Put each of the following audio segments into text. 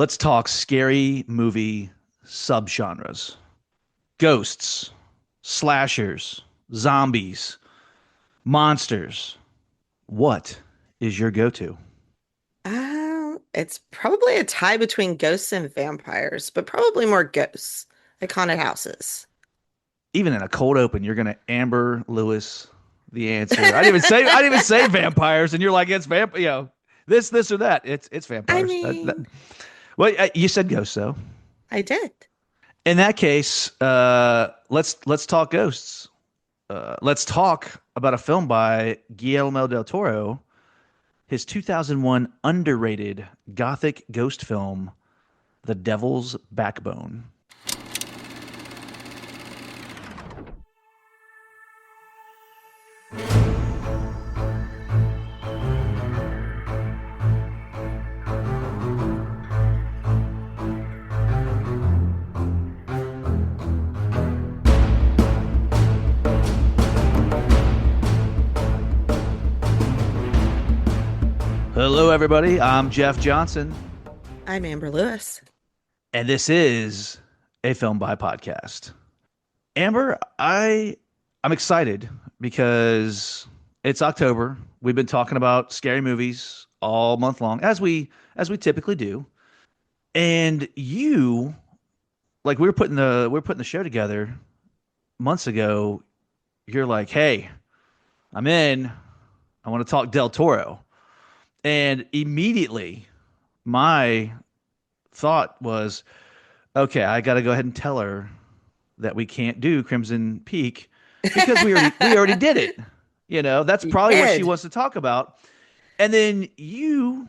Let's talk scary movie subgenres. Ghosts, slashers, zombies, monsters. What is your go-to? It's probably a tie between ghosts and vampires, but probably more ghosts, like haunted houses. Even in a cold open, you're gonna Amber Lewis the answer. I didn't even say vampires, and you're like it's this or that. It's I vampires. mean, Well, you said ghosts, though. I did. In that case, let's talk ghosts. Let's talk about a film by Guillermo del Toro, his 2001 underrated gothic ghost film, The Devil's Backbone. Hello, everybody. I'm Jeff Johnson, I'm Amber Lewis. and this is a Film by Podcast. Amber, I'm excited because it's October. We've been talking about scary movies all month long, as we typically do. And you, like we were putting the show together months ago. You're like, "Hey, I'm in. I want to talk Del Toro." And immediately my thought was, "Okay, I got to go ahead and tell her that we can't do Crimson Peak because we already did it. That's We probably what she did. wants to talk about." And then you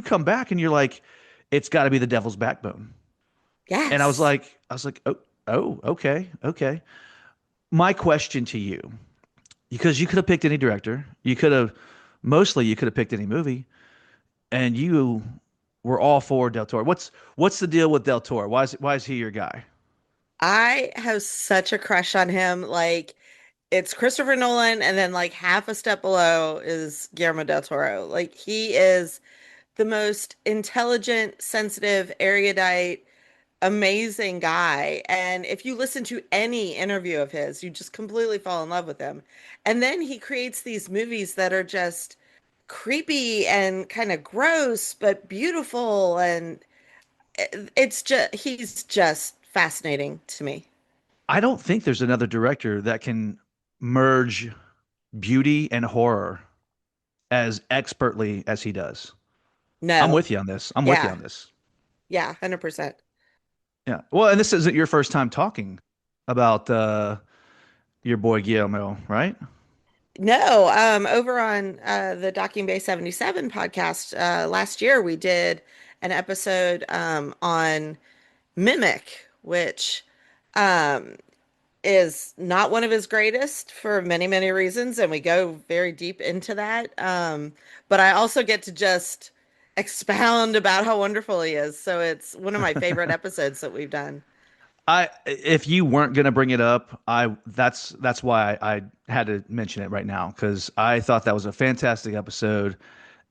come back and you're like, "It's got to be The Devil's Backbone." And I was Yes. like, "Oh, okay, okay." My question to you, because you could have picked any director, you could have picked any movie, and you were all for Del Toro. What's the deal with Del Toro? Why is he your guy? I have such a crush on him. Like, it's Christopher Nolan, and then like half a step below is Guillermo del Toro. Like, he is the most intelligent, sensitive, erudite, amazing guy. And if you listen to any interview of his, you just completely fall in love with him. And then he creates these movies that are just creepy and kind of gross, but beautiful. And it's just, he's just fascinating to me. I don't think there's another director that can merge beauty and horror as expertly as he does. I'm No. with you on this. I'm with you Yeah. on this. Yeah. 100%. Yeah. Well, and this isn't your first time talking about your boy Guillermo, right? No, over on the Docking Bay 77 podcast last year, we did an episode on Mimic, which um, is not one of his greatest for many, many reasons, and we go very deep into that. But I also get to just expound about how wonderful he is. So it's one of my favorite episodes that we've done. If you weren't gonna bring it up, that's why I had to mention it right now because I thought that was a fantastic episode,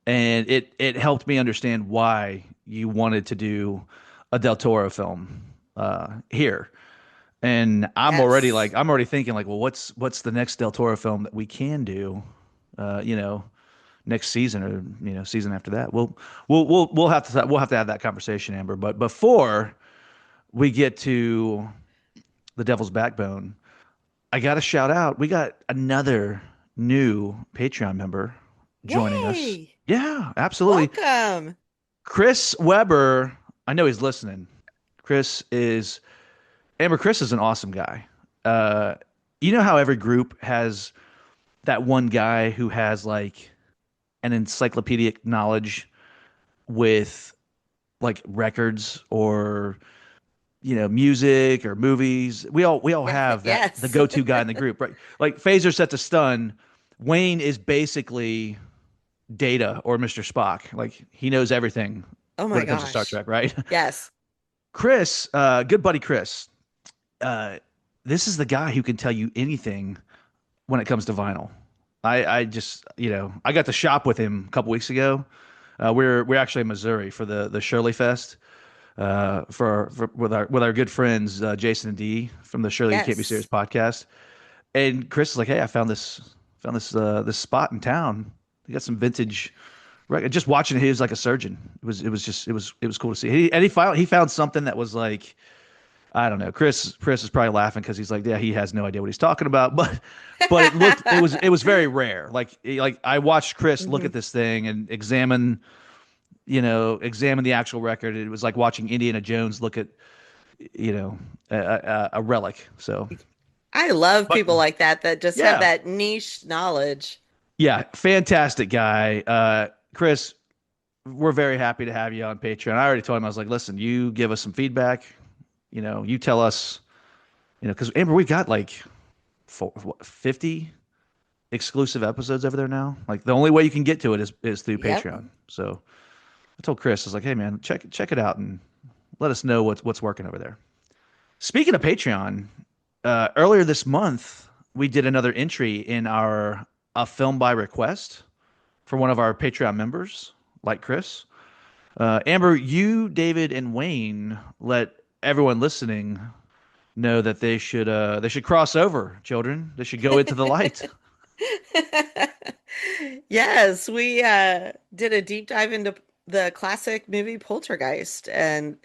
and it helped me understand why you wanted to do a Del Toro film here. And Yes. I'm already thinking like, well, what's the next Del Toro film that we can do, uh, you know, next season or season after that. We'll have to have that conversation, Amber. But before we get to The Devil's Backbone, I got to shout out. We got another new Patreon member joining us. Yay! Yeah, absolutely. Welcome. Chris Weber. I know he's listening. Chris is Amber. Chris is an awesome guy. Uh, you know how every group has that one guy who has like an encyclopedic knowledge with like records or music or movies. We all Yeah, have that the yes. go-to guy in the group, right? Like Phaser set to stun. Wayne is basically Data or Mr. Spock. Like he knows everything Oh when my it comes to Star gosh. Trek, right? Yes. Chris, good buddy Chris. Uh, this is the guy who can tell you anything when it comes to vinyl. I just I got to shop with him a couple weeks ago, We're actually in Missouri for the Shirley Fest. For with our good friends Jason and Dee from the Shirley You Can't Be Serious Yes. podcast. And Chris is like, "Hey, I found this spot in town. They got some vintage record." Just watching it, he was like a surgeon. It was cool to see. He found something that was like, I don't know. Chris is probably laughing because he's like, yeah, he has no idea what he's talking about. But it was very rare. Like I watched Chris look hmm at this thing and examine the actual record. It was like watching Indiana Jones look at you know a relic. So, I love but people like that that just have yeah, that niche knowledge. yeah, fantastic guy. Chris, we're very happy to have you on Patreon. I already told him, I was like, listen, you give us some feedback. You tell us, because Amber, we've got like 50 exclusive episodes over there now. Like the only way you can get to it is through Yep. Patreon. So I told Chris, I was like, hey man, check it out and let us know what's working over there. Speaking of Patreon, earlier this month we did another entry in our a film by request for one of our Patreon members, like Chris. Amber, you, David, and Wayne let everyone listening know that they should cross over, children. They should go into the light. Yes, we did a deep dive into the classic movie Poltergeist, and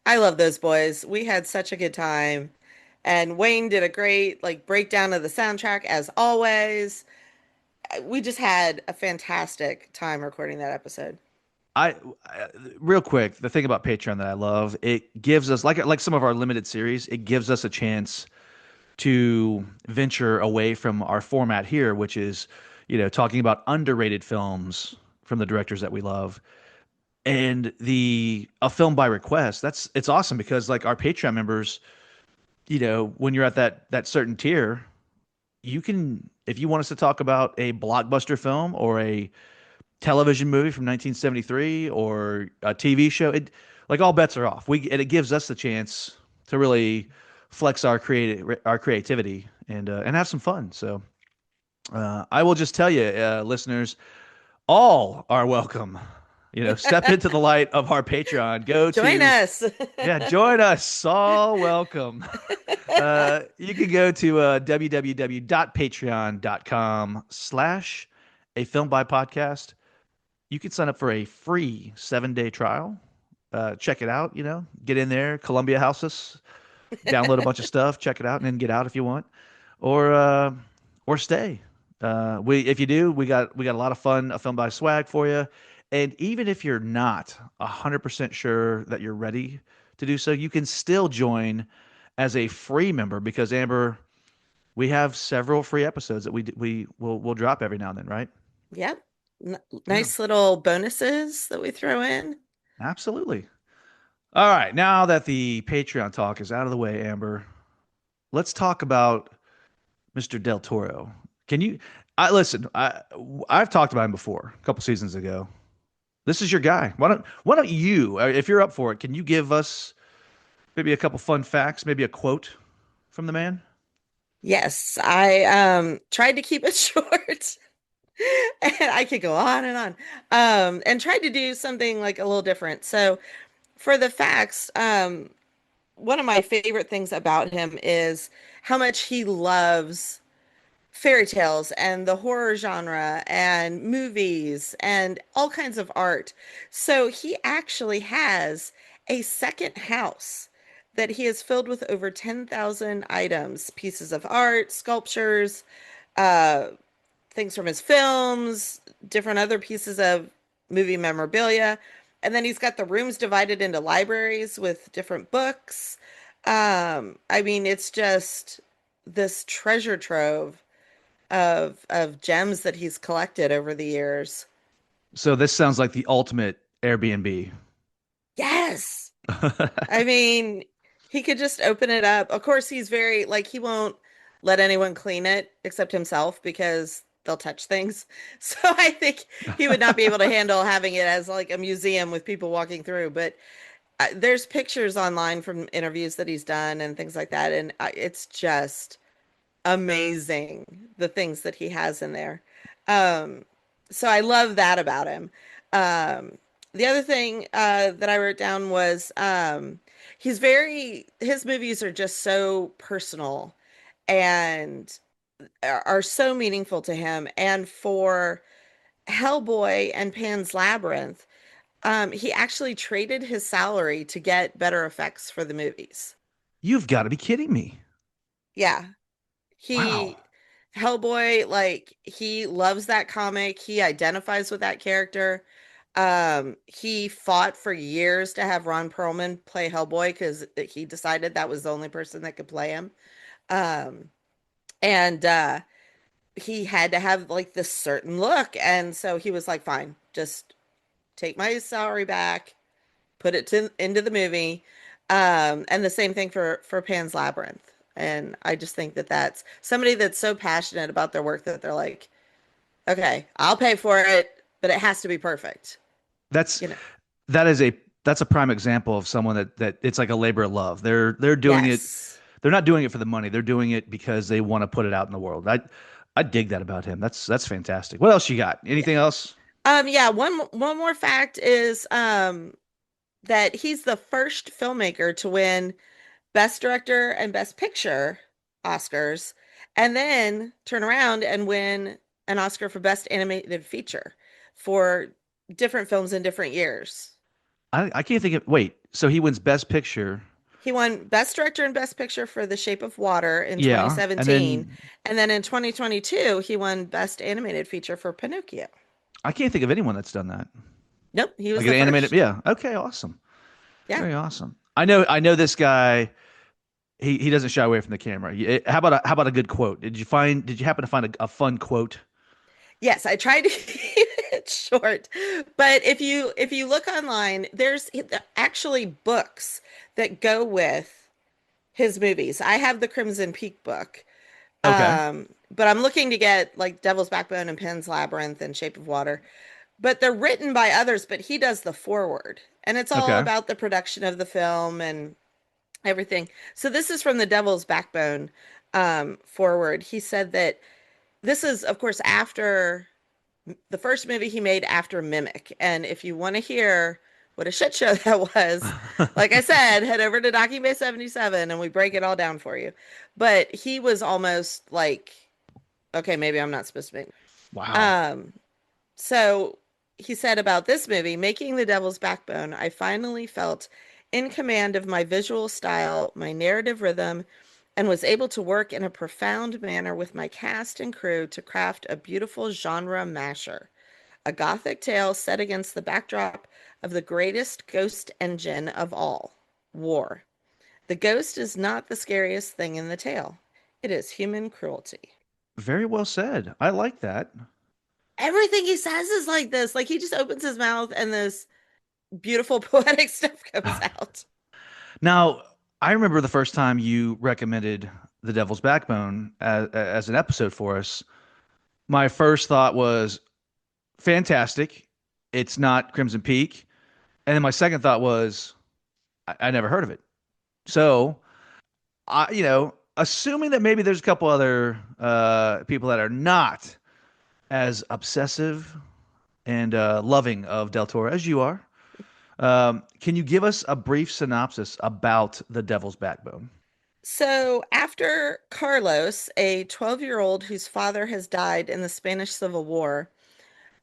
I love those boys. We had such a good time, and Wayne did a great like breakdown of the soundtrack as always. We just had a fantastic time recording that episode. I real quick, the thing about Patreon that I love, it gives us like some of our limited series, it gives us a chance to venture away from our format here, which is, talking about underrated films from the directors that we love. And the a film by request, it's awesome because like our Patreon members, when you're at that certain tier, you can if you want us to talk about a blockbuster film or a television movie from 1973 or a TV show, like all bets are off. And it gives us the chance to really flex our creativity and have some fun. So I will just tell you, listeners, all are welcome. Step into the light of our Patreon. Go Join to us. Yeah, join us. All welcome. You can go to www.patreon.com/ a film by podcast. You can sign up for a free 7-day trial. Check it out, get in there, Columbia House us, download a bunch of stuff, check it out, and then get out if you want, or uh, or stay. If you do, we got a lot of fun, a film by swag for you. And even if you're not 100% sure that you're ready to do so, you can still join as a free member because Amber, we have several free episodes that we'll drop every now and then, right? Yep. N Yeah, Nice little bonuses that we throw in. absolutely. All right, now that the Patreon talk is out of the way, Amber, let's talk about Mr. Del Toro. Can you? I listen. I've talked about him before, a couple seasons ago. This is your guy. Why don't you, if you're up for it, can you give us maybe a couple fun facts, maybe a quote from the man? Yes, I tried to keep it short. And I could go on and on. And tried to do something like a little different. So for the facts, one of my favorite things about him is how much he loves fairy tales and the horror genre and movies and all kinds of art. So he actually has a second house that he has filled with over 10,000 items, pieces of art, sculptures, uh, things from his films, different other pieces of movie memorabilia. And then he's got the rooms divided into libraries with different books. I mean, it's just this treasure trove of gems that he's collected over the years. So this sounds like the ultimate Airbnb. Yes. I mean, he could just open it up. Of course, he's very like he won't let anyone clean it except himself because they'll touch things. So I think he would not be able to handle having it as like a museum with people walking through. But there's pictures online from interviews that he's done and things like that, and it's just amazing the things that he has in there. Um, so I love that about him. The other thing that I wrote down was his movies are just so personal and are so meaningful to him. And for Hellboy and Pan's Labyrinth, he actually traded his salary to get better effects for the movies. You've got to be kidding me. Yeah. Wow. He Hellboy, like he loves that comic. He identifies with that character. He fought for years to have Ron Perlman play Hellboy because he decided that was the only person that could play him. Um, and he had to have like this certain look, and so he was like, "Fine, just take my salary back, put it into the movie." And the same thing for Pan's Labyrinth. And I just think that that's somebody that's so passionate about their work that they're like, okay, I'll pay for it, but it has to be perfect. That's You know? that is a that's a prime example of someone that it's like a labor of love. They're doing it. Yes. They're not doing it for the money. They're doing it because they want to put it out in the world. I dig that about him. That's fantastic. What else you got? Yeah. Anything else? Yeah, one more fact is that he's the first filmmaker to win Best Director and Best Picture Oscars, and then turn around and win an Oscar for Best Animated Feature for different films in different years. I can't think of. Wait. So he wins Best Picture. He won Best Director and Best Picture for The Shape of Water in Yeah, and 2017, then and then in 2022 he won Best Animated Feature for Pinocchio. I can't think of anyone that's done that. Nope, he was Like an the animated. first. Yeah. Okay. Awesome. Yeah. Very awesome. I know this guy. He doesn't shy away from the camera. How about a good quote? Did you happen to find a fun quote? Yes, I tried to keep it short, but if you look online, there's actually books that go with his movies. I have the Crimson Peak book, Okay. but I'm looking to get like Devil's Backbone and Pan's Labyrinth and Shape of Water. But they're written by others, but he does the foreword, and it's all Okay. about the production of the film and everything. So this is from the Devil's Backbone foreword. He said that this is, of course, after the first movie he made after Mimic. And if you want to hear what a shit show that was, like I said, head over to Docking Bay 77 and we break it all down for you. But he was almost like, okay, maybe I'm not supposed to make. Wow. Um, so he said about this movie, making The Devil's Backbone, I finally felt in command of my visual style, my narrative rhythm, and was able to work in a profound manner with my cast and crew to craft a beautiful genre masher, a gothic tale set against the backdrop of the greatest ghost engine of all, war. The ghost is not the scariest thing in the tale. It is human cruelty. Very well said. I like that. Everything he says is like this. Like he just opens his mouth and this beautiful poetic stuff comes out. Now, I remember the first time you recommended The Devil's Backbone as an episode for us. My first thought was fantastic. It's not Crimson Peak. And then my second thought was I never heard of it. So, assuming that maybe there's a couple other people that are not as obsessive and loving of Del Toro as you are, can you give us a brief synopsis about The Devil's Backbone? So, after Carlos, a 12-year-old whose father has died in the Spanish Civil War,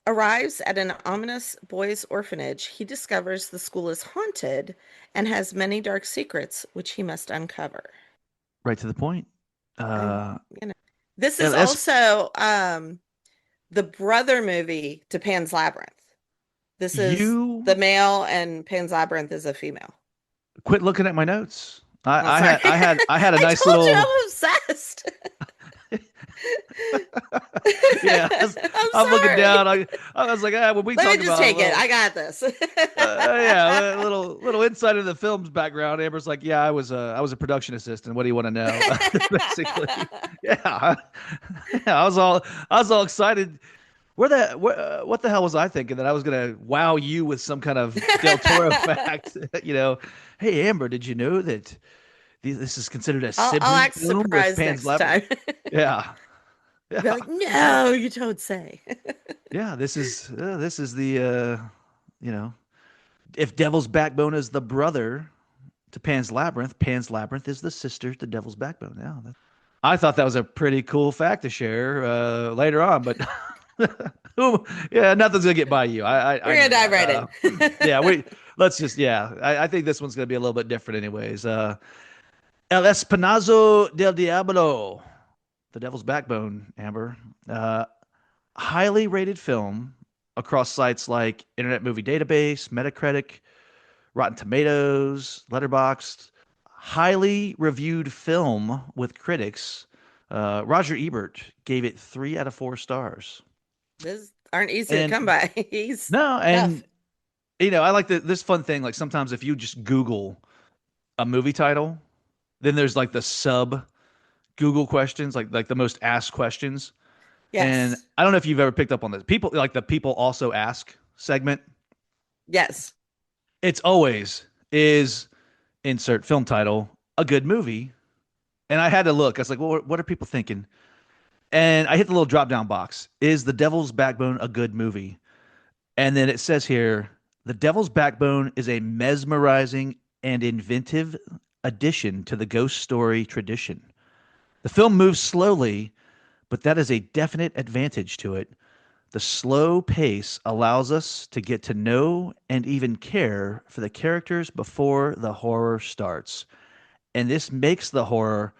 arrives at an ominous boys' orphanage, he discovers the school is haunted and has many dark secrets which he must uncover. Right to the point. And, Uh, you know, this yeah, is that's also the brother movie to Pan's Labyrinth. This is the you male, and Pan's Labyrinth is a female. quit looking at my notes. Oh, I sorry. had I had I had a I nice told you little I'm obsessed. yeah. I'm I'm looking sorry. down. I was like, when we Let talk me just about a take it. little I got this. yeah, a little insight into the film's background. Amber's like, yeah, I was a production assistant. What do you want to know? Basically, yeah, yeah. I was all excited. What the hell was I thinking that I was gonna wow you with some kind of Del Toro fact? Hey Amber, did you know that this is considered a I'll sibling act film with surprised Pan's next Labyrinth? time. Yeah, I'll be yeah, like, no, you don't say. yeah. This is the you know. If Devil's Backbone is the brother to Pan's Labyrinth is the sister to Devil's Backbone. Yeah, I thought that was a pretty cool fact to share later on, but yeah, nothing's gonna get by you. I We're gonna know dive that. right in. Yeah, we let's just yeah. I think this one's gonna be a little bit different, anyways. El Espinazo del Diablo, The Devil's Backbone, Amber. Uh, Highly rated film across sites like Internet Movie Database, Metacritic, Rotten Tomatoes, Letterboxd. Highly reviewed film with critics. Roger Ebert gave it 3 out of 4 stars. Those aren't easy to And come by. He's no, tough. and I like this fun thing. Like sometimes if you just Google a movie title, then there's like the sub Google questions, like the most asked questions. And Yes. I don't know if you've ever picked up on this. People like the people also ask segment. Yes. It's always is insert film title a good movie. And I had to look. I was like, well, what are people thinking? And I hit the little drop down box. Is The Devil's Backbone a good movie? And then it says here, The Devil's Backbone is a mesmerizing and inventive addition to the ghost story tradition. The film moves slowly, but that is a definite advantage to it. The slow pace allows us to get to know and even care for the characters before the horror starts. And this makes the horror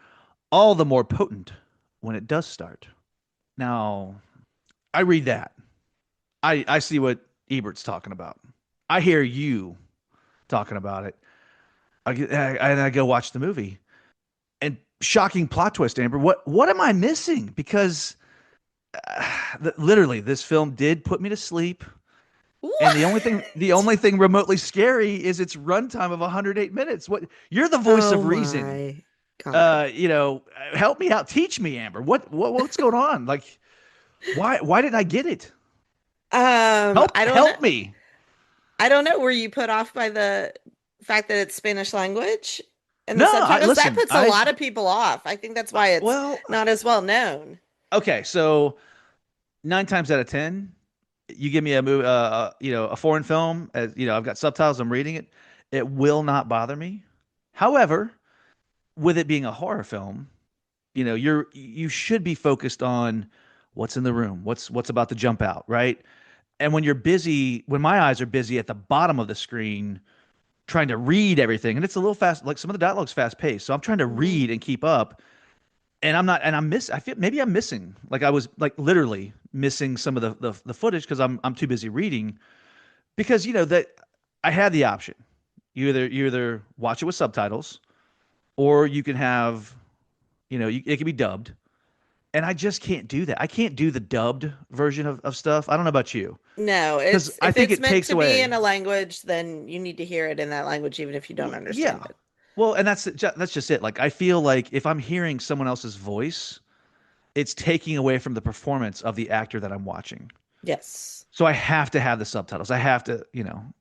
all the more potent when it does start. Now, I read that. I see what Ebert's talking about. I hear you talking about it. And I go watch the movie. And shocking plot twist, Amber. What am I missing? Because literally, this film did put me to sleep. And What? the only thing remotely scary is its runtime of 108 minutes. What you're the voice Oh of reason. my God. Help me out. Teach me, Amber. What's going on? Like, why didn't I get it? I don't know. Help me. I don't know. Were you put off by the fact that it's Spanish language and the No, I subtitles? That listen. puts a lot of people off. I think that's why it's Well, not as well known. okay. So 9 times out of 10, you give me a movie, a foreign film. As I've got subtitles. I'm reading it. It will not bother me. However, with it being a horror film, you should be focused on what's in the room, what's about to jump out, right? And when my eyes are busy at the bottom of the screen trying to read everything, and it's a little fast, like some of the dialogue's fast paced, so I'm trying to Hmm. read and keep up, and I'm not, and I feel maybe I'm missing, like I was like literally missing some of the footage because I'm too busy reading, because that I had the option. You either watch it with subtitles, or you can have, it can be dubbed. And I just can't do that. I can't do the dubbed version of stuff. I don't know about you, No, because it's I if think it's it meant takes to be away. in a language, then you need to hear it in that language, even if you don't Yeah. understand it. Well, and that's just it. Like I feel like if I'm hearing someone else's voice, it's taking away from the performance of the actor that I'm watching. Yes. So I have to have the subtitles. I have to,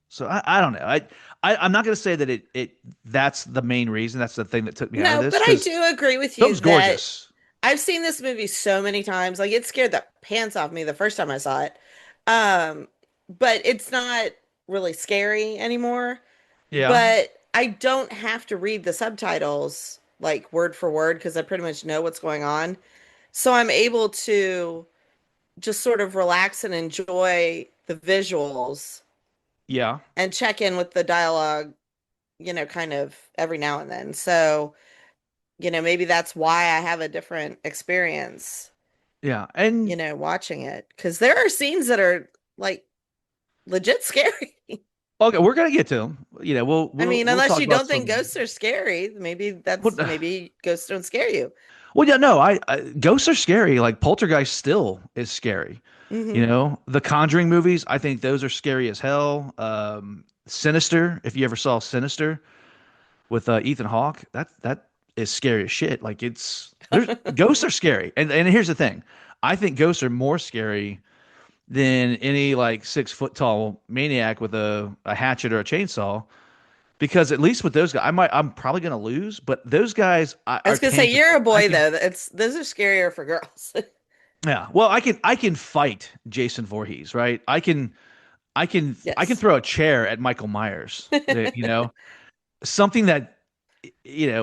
So I don't know. I'm not going to say that that's the main reason. That's the thing that took me out of No, this but I because do agree with you film's that gorgeous. I've seen this movie so many times. Like it scared the pants off me the first time I saw it. Um, but it's not really scary anymore. Yeah. But I don't have to read the subtitles like word for word because I pretty much know what's going on. So I'm able to just sort of relax and enjoy the visuals Yeah. and check in with the dialogue, kind of every now and then. So, maybe that's why I have a different experience, Yeah. And watching it. Because there are scenes that are like legit scary. okay, we're gonna get to them. We'll I we'll mean, we'll unless talk you about don't think some. ghosts are scary, Well, maybe ghosts don't scare you. well, yeah, no, ghosts are scary. Like Poltergeist still is scary. Hmm. The Conjuring movies, I think those are scary as hell. Sinister, if you ever saw Sinister with Ethan Hawke, that is scary as shit. Like there's ghosts are scary, and here's the thing, I think ghosts are more scary than any like 6 foot tall maniac with a hatchet or a chainsaw. Because at least with those guys, I'm probably gonna lose, but those guys I are was gonna say you're a tangible. I boy can though. It's those are scarier for girls. Yeah. Well, I can fight Jason Voorhees, right? I can Yes. throw a chair at Michael Myers. Something that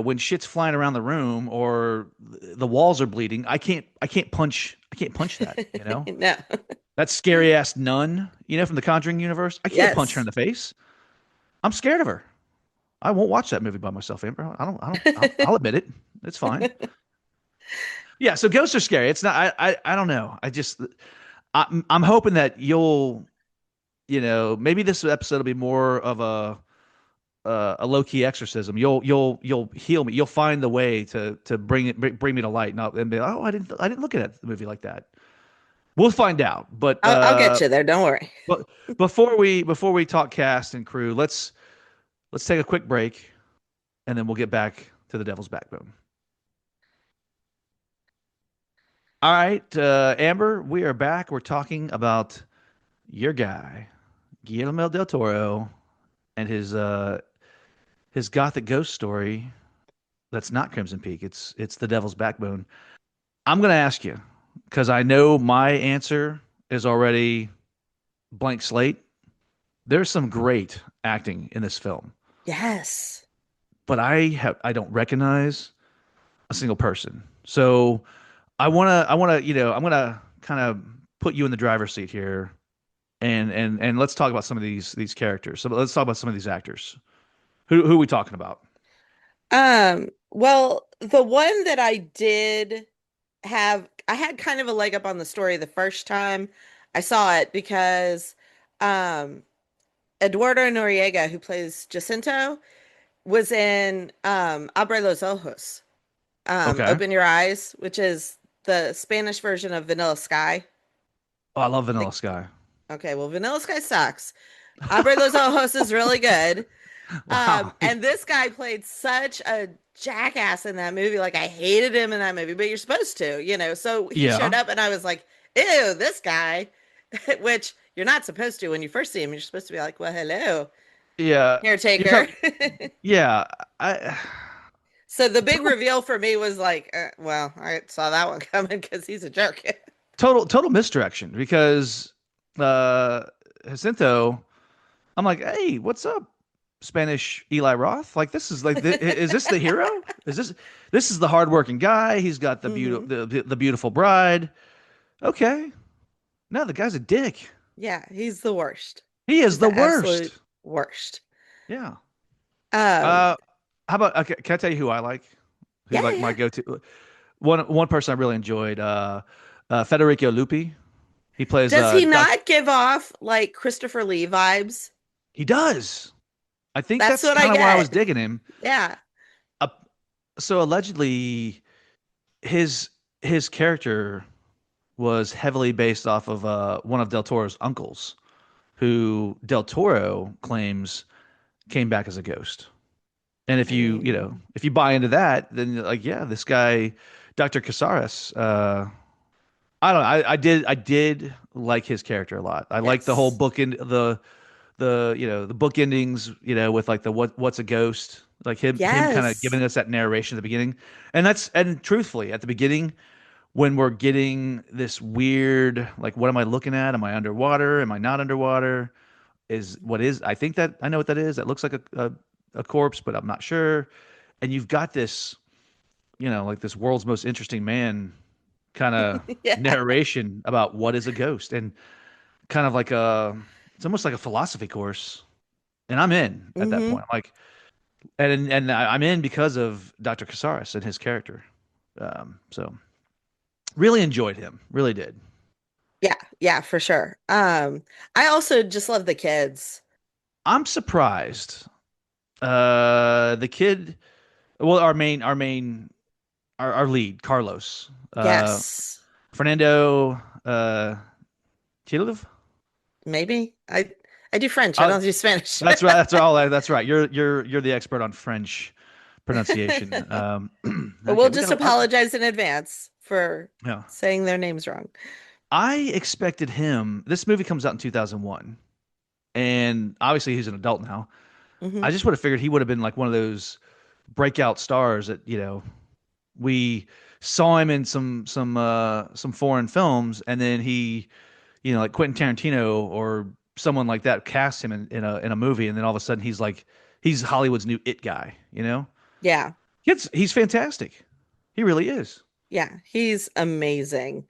when shit's flying around the room or the walls are bleeding, I can't punch that. No. That scary ass nun, from the Conjuring universe. I can't punch her in Yes. the face. I'm scared of her. I won't watch that movie by myself, Amber. I'll admit it. It's fine. Yeah, so ghosts are scary. It's not. I don't know. I'm hoping that maybe this episode will be more of a low key exorcism. You'll heal me. You'll find the way to bring me to light, and be like, oh, I didn't look at the movie like that. We'll find out. But I'll get you there. Don't worry. but before we talk cast and crew, let's take a quick break, and then we'll get back to the Devil's Backbone. All right, Amber, we are back. We're talking about your guy, Guillermo del Toro, and his gothic ghost story. That's not Crimson Peak. It's the Devil's Backbone. I'm gonna ask you because I know my answer is already blank slate. There's some great acting in this film, Yes. but I don't recognize a single person. So I'm gonna kind of put you in the driver's seat here, and let's talk about some of these characters. So let's talk about some of these actors. Who are we talking about? Well, the one that I had kind of a leg up on the story the first time I saw it because um Eduardo Noriega, who plays Jacinto, was in Abre los Ojos, Okay. Open Your Eyes, which is the Spanish version of Vanilla Sky. Oh, I love Vanilla Like, Sky. okay, well, Vanilla Sky sucks. Abre los Ojos is really good. Wow. And this guy played such a jackass in that movie. Like I hated him in that movie, but you're supposed to. So he showed Yeah. up and I was like, ew, this guy, which you're not supposed to when you first see him. You're supposed to be like, well, hello, Yeah. You're caretaker. talking. Yeah. I So the big total reveal for me was like, well, I saw that one coming because he's a jerk. total misdirection because uh Jacinto, I'm like, hey, what's up, Spanish Eli Roth? Like this is like is this the hero? This is the hardworking guy? He's got the beautiful Hmm. the beautiful bride. Okay. No, the guy's a dick. Yeah, he's the worst. He is He's the the absolute worst. worst. Yeah. Um, Uh, how about okay, can I tell you who I like? Who yeah, like my yeah. go-to? One person I really enjoyed. Federico Lupi. He plays Does he Doc. not give off like Christopher Lee vibes? He does. I think That's that's what I kind of why I was get. digging him. Yeah. Uh, so allegedly, his his character was heavily based off of one of Del Toro's uncles, who Del Toro claims came back as a ghost. And if I you mean, if you buy into that, then you're like, yeah, this guy, Dr. Casares, I don't know, I did like his character a lot. I like the whole yes. book in the book endings, with like the what's a ghost, like him kind of Yes. giving us that narration at the beginning. And truthfully, at the beginning, when we're getting this weird, like, what am I looking at? Am I underwater? Am I not underwater? I think that I know what that is. That looks like a corpse, but I'm not sure. And you've got this, like this world's most interesting man kind of Yeah. narration about what is a ghost, and kind of like it's almost like a philosophy course. And I'm in at that Hmm. point. I'm like, and I'm in because of Dr. Casares and his character. So really enjoyed him. Really did. Yeah. Yeah, for sure. I also just love the kids. I'm surprised. The kid, well, our lead, Carlos, Yes. Fernando, Chilov. Maybe. I do French. I Uh, don't do Spanish. that's right. That's all. That's right. You're the expert on French pronunciation. But Okay, we'll we just got. apologize in advance for Yeah, saying their names wrong. I expected him. This movie comes out in 2001, and obviously he's an adult now. Hmm. I just would have figured he would have been like one of those breakout stars that we saw him in some foreign films, and then he, like Quentin Tarantino or someone like that cast him in a movie, and then all of a sudden he's Hollywood's new it guy. You know, Yeah. he's fantastic. He really is. Yeah. He's amazing.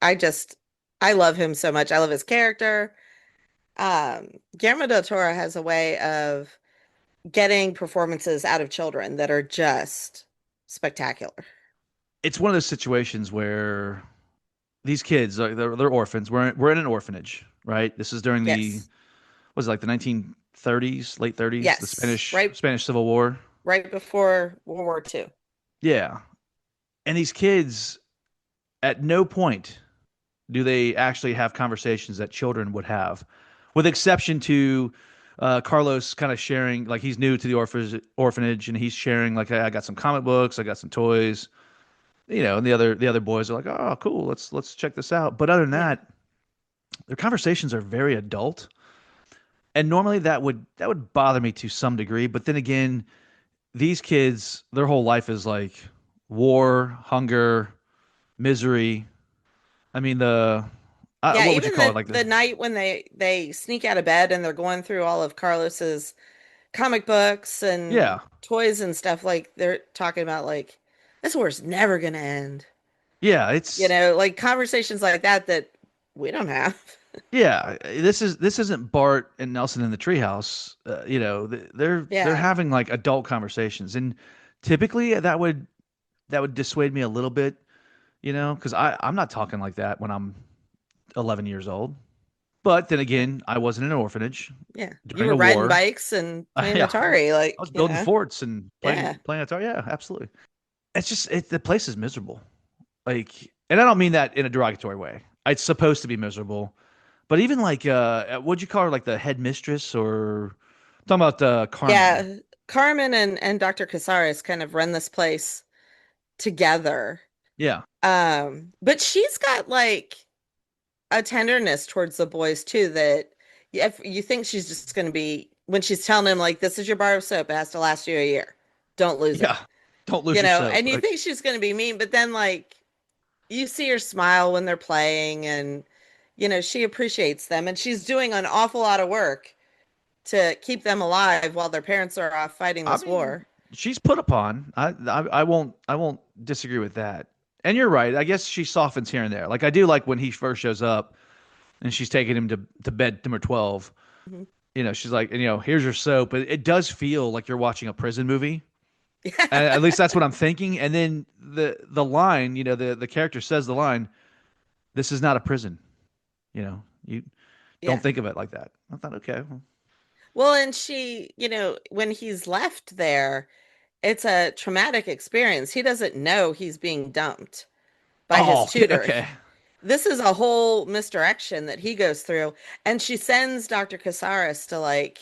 I just, I love him so much. I love his character. Guillermo del Toro has a way of getting performances out of children that are just spectacular. It's one of those situations where these kids they're orphans. We're in an orphanage, right? This is during the Yes. was it like the 1930s, late 30s, the Yes. Spanish Civil War. Right before World War II. Yeah, and these kids at no point do they actually have conversations that children would have, with exception to Carlos kind of sharing, like he's new to the orphanage and he's sharing like, hey, I got some comic books, I got some toys, and the other boys are like, oh, cool, let's check this out. But other than Yeah. that, their conversations are very adult, and normally that would bother me to some degree. But then again, these kids, their whole life is like war, hunger, misery. I mean, Yeah, what would you even call it? the Like the the night when they sneak out of bed and they're going through all of Carlos's comic books and yeah, toys and stuff, like they're talking about like this war's never gonna end. yeah. It's Like conversations like that that we don't have. yeah. This isn't Bart and Nelson in the treehouse. They're Yeah. having like adult conversations, and typically that would dissuade me a little bit. Because I'm not talking like that when I'm 11 years old. But then again, I wasn't in an orphanage Yeah. You during were a riding war. bikes and playing Yeah, Atari, I was like, building forts and yeah. playing guitar. Yeah, absolutely. It's just the place is miserable. Like, and I don't mean that in a derogatory way. It's supposed to be miserable, but even like, what'd you call her? Like the headmistress, or I'm talking about Carmen? Yeah. Carmen and Dr. Casares kind of run this place together. Yeah, But she's got like a tenderness towards the boys too that if you think she's just going to be when she's telling him like this is your bar of soap, it has to last you a year. Don't lose it. yeah. Don't lose your soap. And you think she's going to be mean, but then like you see her smile when they're playing and she appreciates them and she's doing an awful lot of work to keep them alive while their parents are off fighting I this mean, war. she's put upon. I won't disagree with that. And you're right. I guess she softens here and there. Like I do like when he first shows up and she's taking him to bed number 12. Mhm. She's like, here's your soap. But it does feel like you're watching a prison movie. At Yeah. least that's what I'm thinking. And then the line, the character says the line, "This is not a prison." You don't Yeah. think of it like that. I thought, okay, well, Well, and when he's left there, it's a traumatic experience. He doesn't know he's being dumped by his oh, tutor. okay, This is a whole misdirection that he goes through. And she sends Dr. Casares to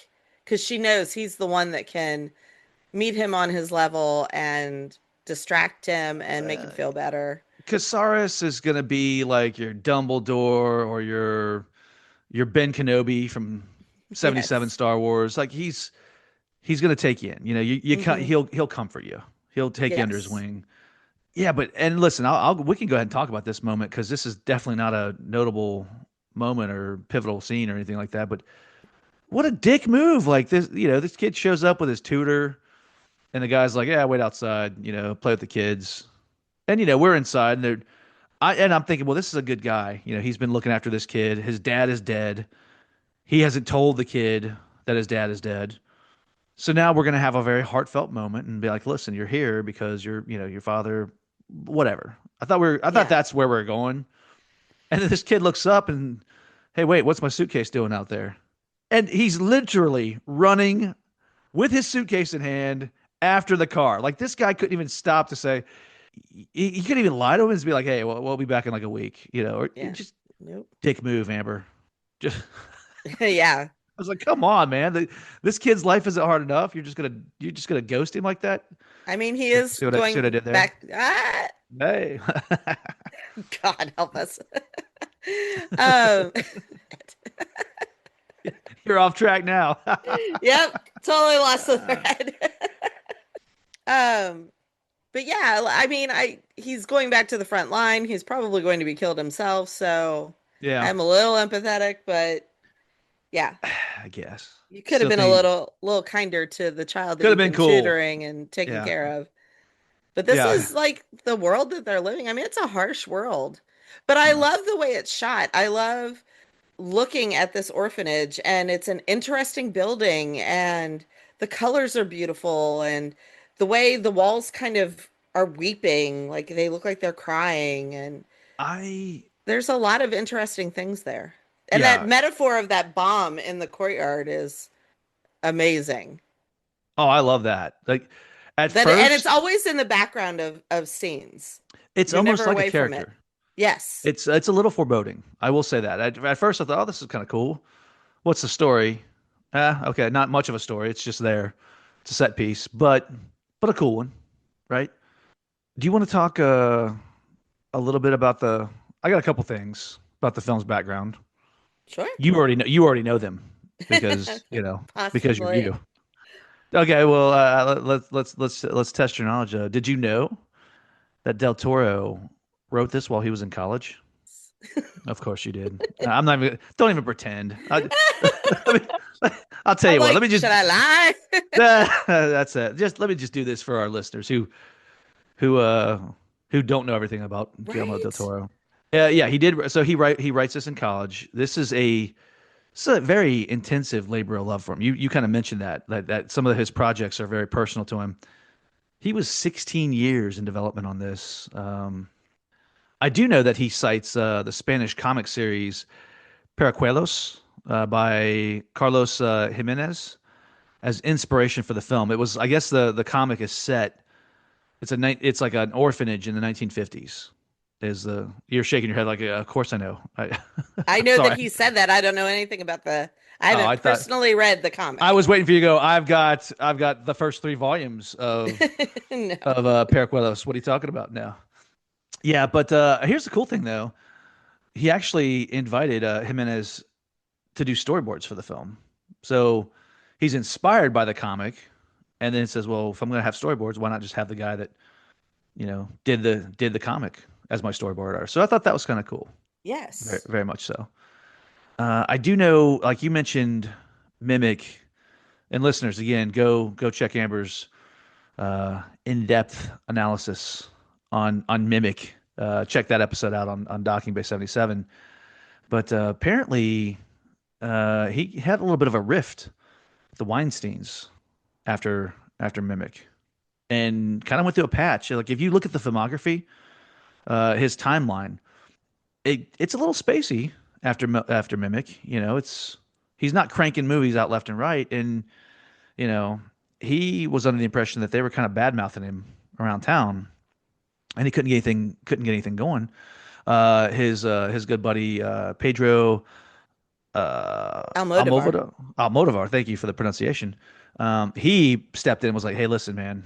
because she knows he's the one that can meet him on his level and distract him and make him feel better. Casares is gonna be like your Dumbledore or your Ben Kenobi from 77 Yes. Star Wars. Like he's gonna take you in. Hmm. He'll comfort you. He'll take you under his Yes. wing. Yeah, but and listen, we can go ahead and talk about this moment because this is definitely not a notable moment or pivotal scene or anything like that. But what a dick move! Like this kid shows up with his tutor, and the guy's like, "Yeah, wait outside. Play with the kids." And we're inside, and I'm thinking, well, this is a good guy. He's been looking after this kid. His dad is dead. He hasn't told the kid that his dad is dead. So now we're gonna have a very heartfelt moment and be like, "Listen, you're here because your father, whatever." I thought Yeah. that's where we're going. And then this kid looks up and, "Hey, wait, what's my suitcase doing out there?" And he's literally running with his suitcase in hand after the car. Like this guy couldn't even stop to say, he couldn't even lie to him and just be like, "Hey, we'll be back in like a week," or Yeah. just Nope. dick move, Amber. Just Yeah. I was like, "Come on, man. This kid's life isn't hard enough. You're just gonna ghost him like that." I mean, he is See what I going did there? back. Hey, God help us. um, you're off track now. yep, totally lost the thread. um, but yeah, I mean, he's going back to the front line. He's probably going to be killed himself, so Yeah. I'm a little empathetic, but Yeah. I guess. You could have Still been a think little kinder to the child that could have you've been been cool. tutoring and taking Yeah. care of. But this Yeah. is like the world that they're living. I mean, it's a harsh world. But I Yeah. love the way it's shot. I love looking at this orphanage, and it's an interesting building, and the colors are beautiful, and the way the walls kind of are weeping, like they look like they're crying, and I there's a lot of interesting things there. And that yeah. metaphor of that bomb in the courtyard is amazing. Oh, I love that. Like at That and it's first, always in the background of scenes. it's You're almost never like a away from it. character. Yes. It's a little foreboding. I will say that. At first, I thought, oh, this is kind of cool. What's the story? Okay, not much of a story. It's just there. It's a set piece, but a cool one, right? Do you want to talk a little bit about the? I got a couple things about the film's background. Sure. You already know them because you know because you're Possibly. you. Okay, well let's test your knowledge. Did you know that Del Toro wrote this while he was in college? Of course you did. I'm not even. Don't even pretend. Let me, I'll tell I'm you what. Let like, me just. should I lie? That's it. Just let me just do this for our listeners who uh who don't know everything about Guillermo del Right? Toro. Yeah, he did. So he writes this in college. It's a very intensive labor of love for him. You kind of mentioned that some of his projects are very personal to him. He was 16 years in development on this. I do know that he cites the Spanish comic series Paracuelos by Carlos Jimenez as inspiration for the film. It was, I guess, the comic is set. It's like an orphanage in the 1950s. Is the You're shaking your head like, of course I know. I know that Sorry. he said that. I don't know anything about I Oh, I haven't thought personally read the I comic. was waiting for you to go. I've got the first three volumes No. of Paracuelos. What are you talking about now? Yeah, but here's the cool thing though. He actually invited Jimenez to do storyboards for the film. So he's inspired by the comic, and then it says, "Well, if I'm going to have storyboards, why not just have the guy that did the comic as my storyboard artist?" So I thought that was kind of cool, very Yes. very much so. I do know, like you mentioned, Mimic, and listeners, again, go check Amber's in-depth analysis on Mimic. Check that episode out on Docking Bay 77. But apparently, he had a little bit of a rift with the Weinsteins after Mimic, and kind of went through a patch. Like if you look at the filmography, his timeline, it's a little spacey after Mimic. He's not cranking movies out left and right, and you know he was under the impression that they were kind of bad mouthing him around town, and he couldn't get anything going. His good buddy Pedro Almodovar. Almodovar. Thank you for the pronunciation. He stepped in and was like, "Hey, listen, man.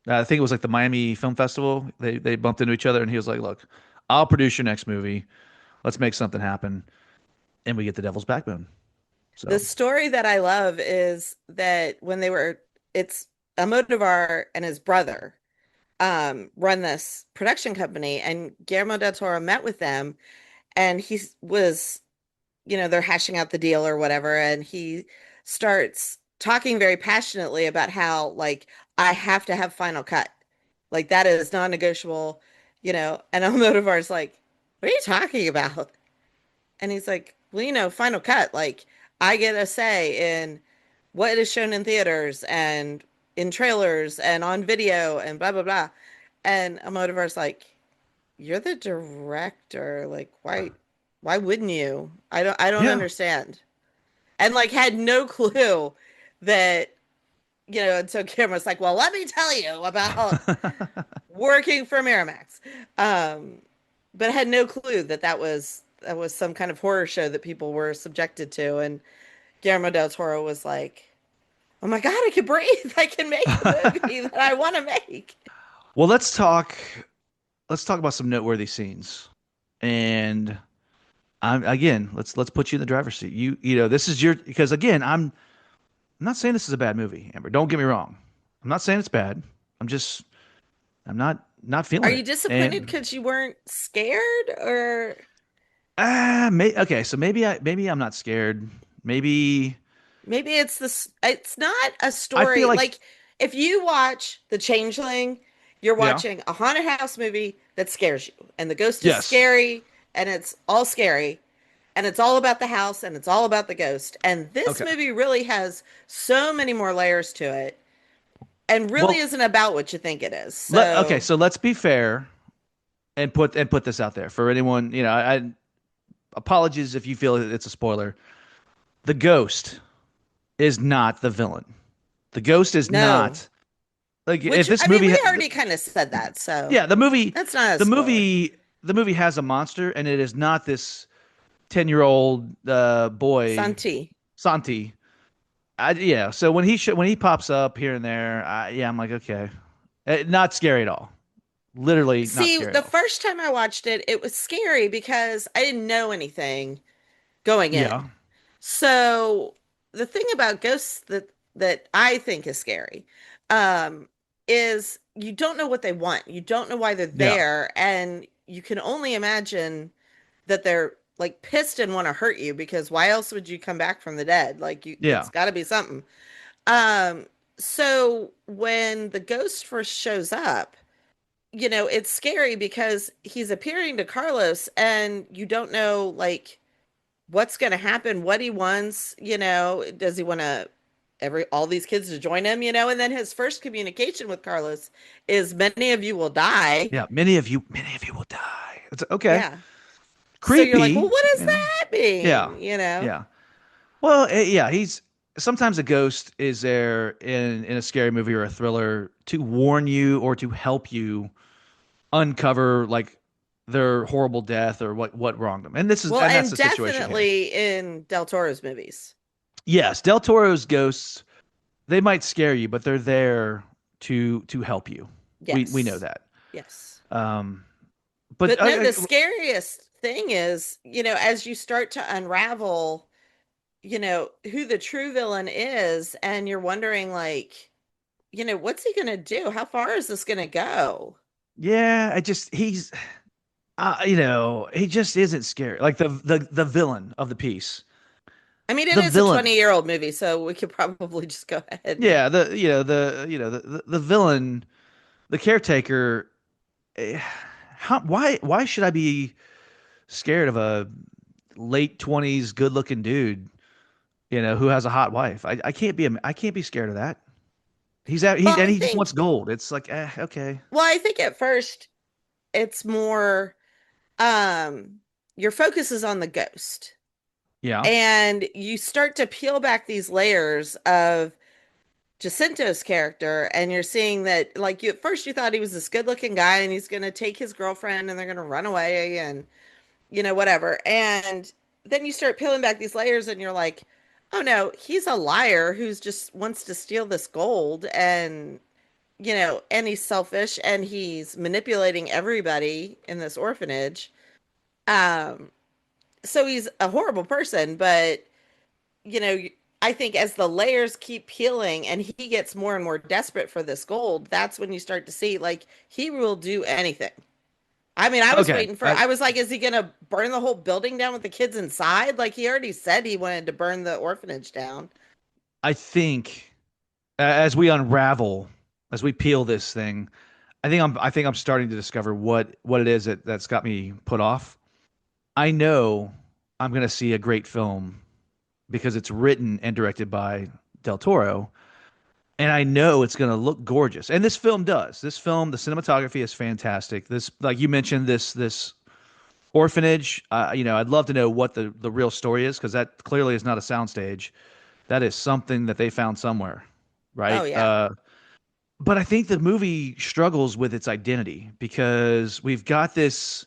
I think it was like the Miami Film Festival. They bumped into each other, and he was like, "Look, I'll produce your next movie. Let's make something happen." And we get The Devil's Backbone. The So story that I love is that it's Almodovar and his brother run this production company, and Guillermo del Toro met with them, and he was, they're hashing out the deal or whatever, and he starts talking very passionately about how, like, I have to have final cut. Like, that is non-negotiable, and Almodovar's like, what are you talking about? And he's like, well, final cut. Like, I get a say in what is shown in theaters and in trailers and on video and blah, blah, blah. And Almodovar's like, you're the director. Like, why wouldn't you? I don't yeah, understand. And like had no clue that, and so Cameron's like, well, let me tell you about working for Miramax. Um, but I had no clue that was some kind of horror show that people were subjected to. And Guillermo del Toro was like, oh my God, I can breathe. I can make a movie that I want to make. well, let's talk about some noteworthy scenes. And again, let's put you in the driver's seat. This is your because again, I'm not saying this is a bad movie, Amber. Don't get me wrong. I'm not saying it's bad. I'm just I'm not Are feeling you it. disappointed And because you weren't scared or okay, so maybe I'm not scared. Maybe Maybe it's this, it's not a I feel story. like Like if you watch The Changeling, you're yeah. watching a haunted house movie that scares you. And the ghost is Yes. scary and it's all scary and it's all about the house and it's all about the ghost. And this Okay. movie really has so many more layers to it and really Well, isn't about what you think it is. okay, So, so let's be fair and put this out there for anyone, I apologies if you feel it's a spoiler. The ghost is not the villain. The ghost is no. not like if Which this I mean, movie we already kind of said that, so yeah, that's not a the spoiler. movie the movie has a monster and it is not this 10-year-old boy Santi. Santi. Yeah, so when when he pops up here and there, yeah, I'm like, okay. Not scary at all. Literally not See, scary at the all. first time I watched it, it was scary because I didn't know anything going Yeah. in. So the thing about ghosts that I think is scary, um, is you don't know what they want. You don't know why they're Yeah. there, and you can only imagine that they're like pissed and want to hurt you because why else would you come back from the dead? Like you, Yeah. it's got to be something. Um, so when the ghost first shows up, it's scary because he's appearing to Carlos and you don't know like what's going to happen, what he wants, does he want to every all these kids to join him, and then his first communication with Carlos is many of you will die. Yeah. Many of you will die. It's okay. Yeah. So you're like, "Well, Creepy, what does you know. that Yeah. mean?" Yeah. Well, yeah, he's sometimes a ghost is there in a scary movie or a thriller to warn you or to help you uncover like their horrible death or what wronged them. Well, And that's and the situation here. definitely in Del Toro's movies. Yes, Del Toro's ghosts, they might scare you, but they're there to help you. We know Yes. that. Yes. Um, but But no, the scariest thing is, as you start to unravel, who the true villain is, and you're wondering, like, what's he going to do? How far is this going to go? yeah, I just he's he just isn't scary. Like the villain of the piece. I mean, it The is a villain. 20-year-old movie, so we could probably just go ahead and. Yeah, the villain, the caretaker. eh, why should I be scared of a late 20s good looking dude, who has a hot wife? I can't be scared of that. Well, I He just wants think, gold. It's like, okay. well, I think at first it's more, um, your focus is on the ghost. Yeah. And you start to peel back these layers of Jacinto's character, and you're seeing that, like, you at first you thought he was this good-looking guy, and he's gonna take his girlfriend, and they're gonna run away, and whatever. And then you start peeling back these layers, and you're like, oh no, he's a liar who's just wants to steal this gold, and and he's selfish, and he's manipulating everybody in this orphanage. Um, so he's a horrible person, but you know, I think as the layers keep peeling and he gets more and more desperate for this gold, that's when you start to see like he will do anything. I mean, Okay. I was like, is he gonna burn the whole building down with the kids inside? Like he already said he wanted to burn the orphanage down. I think as we unravel, as we peel this thing, I think I'm starting to discover what it is that's got me put off. I know I'm going to see a great film because it's written and directed by Del Toro, and I know it's going to look gorgeous. And this film does. This film, the cinematography is fantastic. This, like you mentioned, this orphanage. I'd love to know what the real story is because that clearly is not a soundstage. That is something that they found somewhere, Oh right? yeah. But I think the movie struggles with its identity because we've got this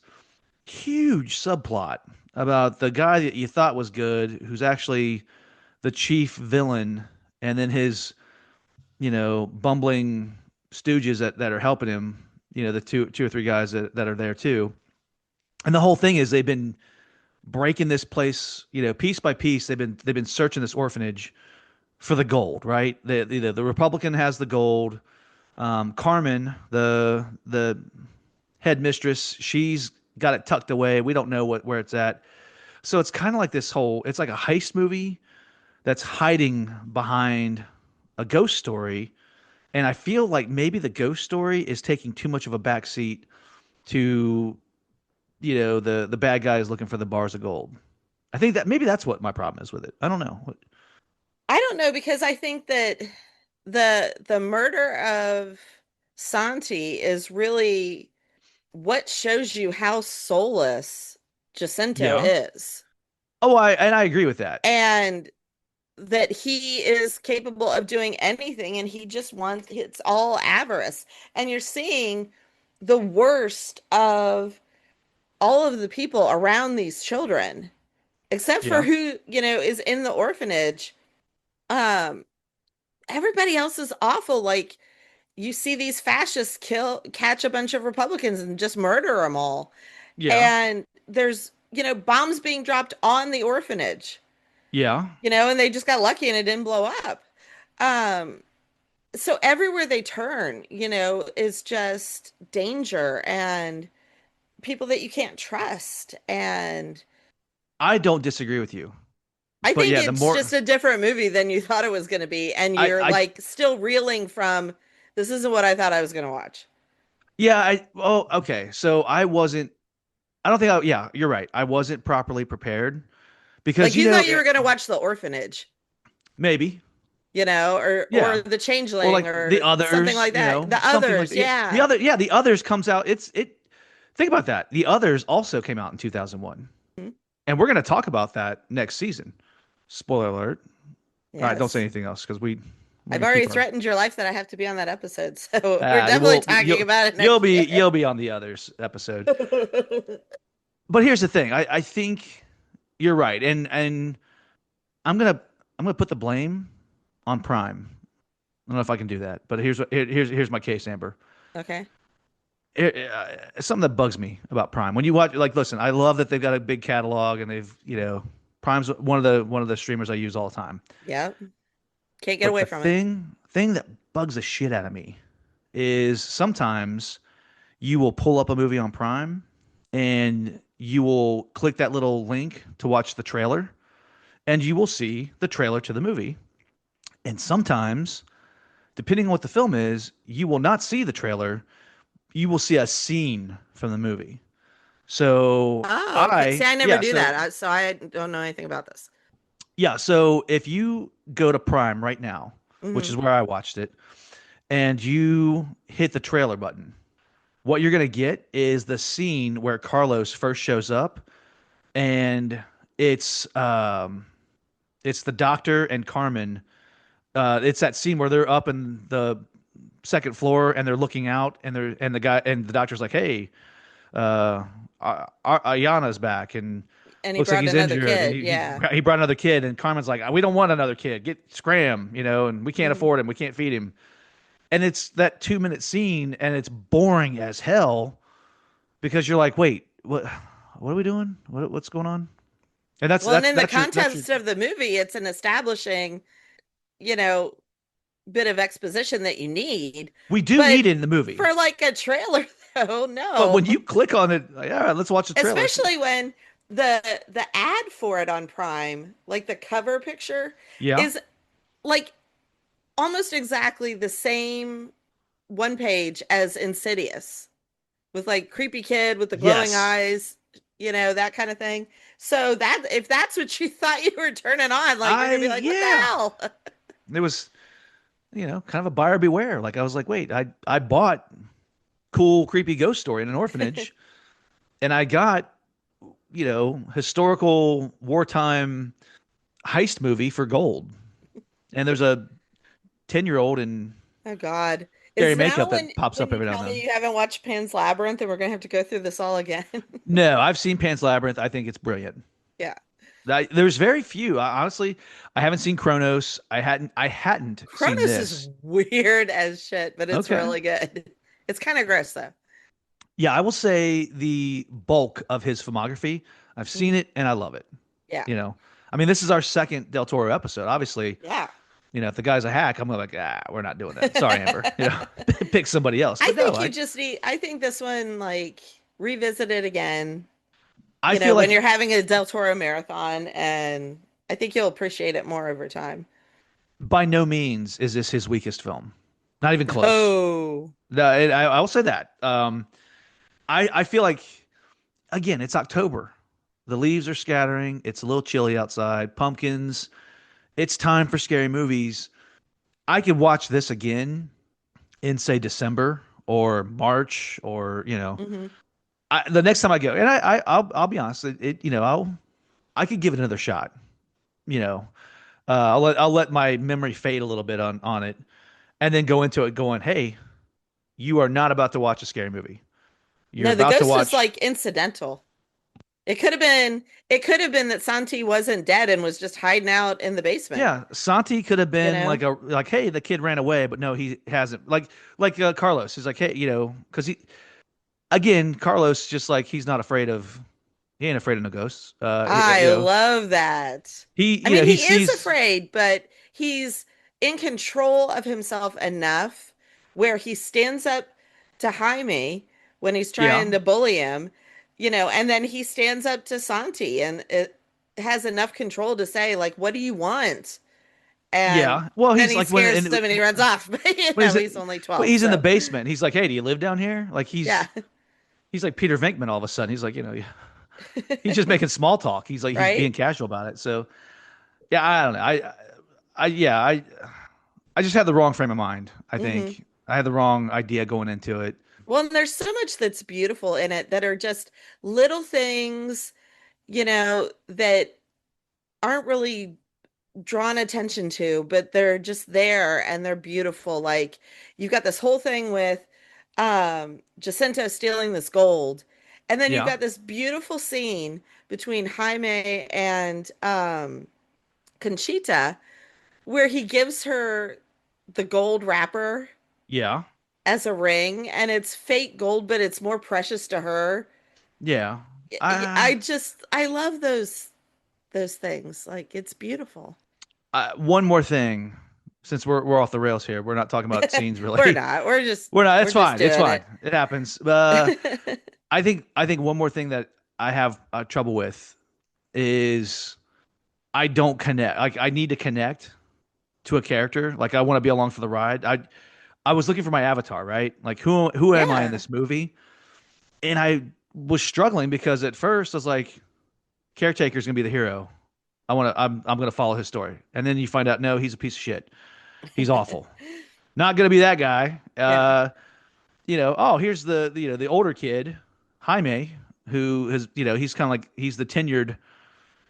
huge subplot about the guy that you thought was good, who's actually the chief villain, and then his, bumbling stooges that are helping him, the two or three guys that are there too. And the whole thing is they've been breaking this place, piece by piece. They've been searching this orphanage for the gold, right? The Republican has the gold. Carmen, the headmistress, she's got it tucked away. We don't know where it's at. So it's kind of like this whole. It's like a heist movie, that's hiding behind a ghost story. And I feel like maybe the ghost story is taking too much of a backseat to, the bad guy is looking for the bars of gold. I think that maybe that's what my problem is with it. I don't know. I don't know because I think that the murder of Santi is really what shows you how soulless Jacinto Yeah. is. Oh, I agree with that. And that he is capable of doing anything and he just wants it's all avarice. And you're seeing the worst of all of the people around these children, except for Yeah. who, is in the orphanage. Um, Everybody else is awful. Like you see these fascists catch a bunch of Republicans and just murder them all. Yeah. And there's, bombs being dropped on the orphanage, Yeah. and they just got lucky and it didn't blow up. Um, so everywhere they turn, is just danger and people that you can't trust. And I don't disagree with you. I But think yeah, the it's more just a different movie than you thought it was going to be. And I you're I like still reeling from, this isn't what I thought I was going to watch. yeah, okay. So I don't think yeah, you're right. I wasn't properly prepared Like because you thought you were going to watch The Orphanage, maybe. or Yeah. The Or Changeling like the or something others, like that. The something like Others, that. Yeah. The yeah. other yeah, the others comes out. Think about that. The others also came out in 2001. Hmm. And we're going to talk about that next season. Spoiler alert. All right, don't say Yes. anything else because we're I've gonna already keep our threatened your life that I have to be on that episode. So we're definitely we'll talking about it next year. you'll be on the others episode. But here's the thing. I think you're right. And I'm gonna I'm gonna put the blame on Prime. I don't know if I can do that, but here's my case, Amber. Okay. Something that bugs me about Prime. When you watch, like, listen, I love that they've got a big catalog and Prime's one of the streamers I use all the time. Yep. Can't get But away the from it. thing that bugs the shit out of me is sometimes you will pull up a movie on Prime and you will click that little link to watch the trailer and you will see the trailer to the movie. And sometimes, depending on what the film is, you will not see the trailer. You will see a scene from the movie. So Oh, okay. See, I never yeah, do that. So I don't know anything about this. so if you go to Prime right now, which Hmm. is where I watched it, and you hit the trailer button, what you're gonna get is the scene where Carlos first shows up, and it's um it's the doctor and Carmen. It's that scene where they're up in the second floor and they're looking out, and the doctor's like, "Hey, uh, Ayana's back and And he looks like brought he's another injured, and kid. he Yeah. he brought another kid, and Carmen's like, we don't want another kid, get scram, and we can't Hmm. afford him, we can't feed him, and it's that 2 minute scene, and it's boring as hell because you're like, wait, what are we doing? What's going on? And that's Well, and that's in the that's your context of the movie, it's an establishing, you know, bit of exposition that you need. we do But need it in the movie, for like a trailer, though, but when no. you click on it, like, all right, let's watch the trailer. Especially when the ad for it on Prime, like the cover picture, Yeah. is like almost exactly the same one page as Insidious with like creepy kid with the glowing Yes. eyes, that kind of thing. So that if that's what you thought you were turning on, like you're I gonna be like, what the Yeah. hell? It was kind of a buyer beware. Like I was like, wait, I bought cool creepy ghost story in an orphanage, and I got historical wartime heist movie for gold. And there's a 10-year-old in Oh God. scary Is makeup now that pops when up you every now and tell me then. you haven't watched Pan's Labyrinth and we're gonna have to go through this all again. No, I've seen Pan's Labyrinth. I think it's brilliant. Yeah. There's very few. Honestly, I haven't seen Kronos. I hadn't seen Cronus is this. weird as shit, but it's Okay. really good. It's kind of gross though. Yeah, I will say the bulk of his filmography, I've seen Mhm. it and I love it. Yeah. You know, I mean, this is our second Del Toro episode. Obviously, Yeah. if the guy's a hack, I'm like, we're not doing that. Sorry, Amber. Pick somebody else. I But no, think you just need, I think this one, like, revisit it again, I feel when like you're having a Del Toro marathon and I think you'll appreciate it more over time. By no means is this his weakest film. Not even close. Oh. No, I will say that. I feel like again, it's October. The leaves are scattering. It's a little chilly outside. Pumpkins. It's time for scary movies. I could watch this again in say December or March or Hmm. the next time I go. And I'll be honest. I could give it another shot. You know, I'll let my memory fade a little bit on it, and then go into it going, hey, you are not about to watch a scary movie. You're No, the about to ghost was watch. like incidental. It could have been that Santi wasn't dead and was just hiding out in the basement, Yeah, Santi could have you been know? like, hey, the kid ran away, but no, he hasn't. Like Carlos is like, hey, because he again, Carlos just like he ain't afraid of no ghosts. I love that. I mean, He he is sees, afraid, but he's in control of himself enough where he stands up to Jaime when he's yeah, trying to bully him, and then he stands up to Santi and it has enough control to say, like, what do you want? And yeah. Well, then he's he like scares them and he runs off. But when he's only 12, he's in the so basement. He's like, hey, do you live down here? Like yeah. he's like Peter Venkman all of a sudden. He's like, he's just making small talk. He's being Right? casual about it. So yeah, I don't know. Yeah, I just had the wrong frame of mind. I Hmm. think I had the wrong idea going into it. Well, and there's so much that's beautiful in it that are just little things, that aren't really drawn attention to, but they're just there and they're beautiful. Like you've got this whole thing with Jacinto stealing this gold. And then you've Yeah, got this beautiful scene between Jaime and Conchita where he gives her the gold wrapper yeah, as a ring and it's fake gold, but it's more precious to her. yeah. I just I love those things. Like it's beautiful. One more thing, since we're off the rails here, we're not talking about scenes We're really. not. We're just We're not. we're It's just fine. It's doing fine. it. It happens. I think one more thing that I have trouble with is I don't connect. Like I need to connect to a character. Like I want to be along for the ride. I was looking for my avatar, right? Like who am I in Yeah. this movie? And I was struggling because at first I was like, caretaker's gonna be the hero. I'm gonna follow his story. And then you find out no, he's a piece of shit. He's awful. Not gonna be that guy. Yeah. Oh, here's the older kid, Jaime, who is, he's kind of like he's the tenured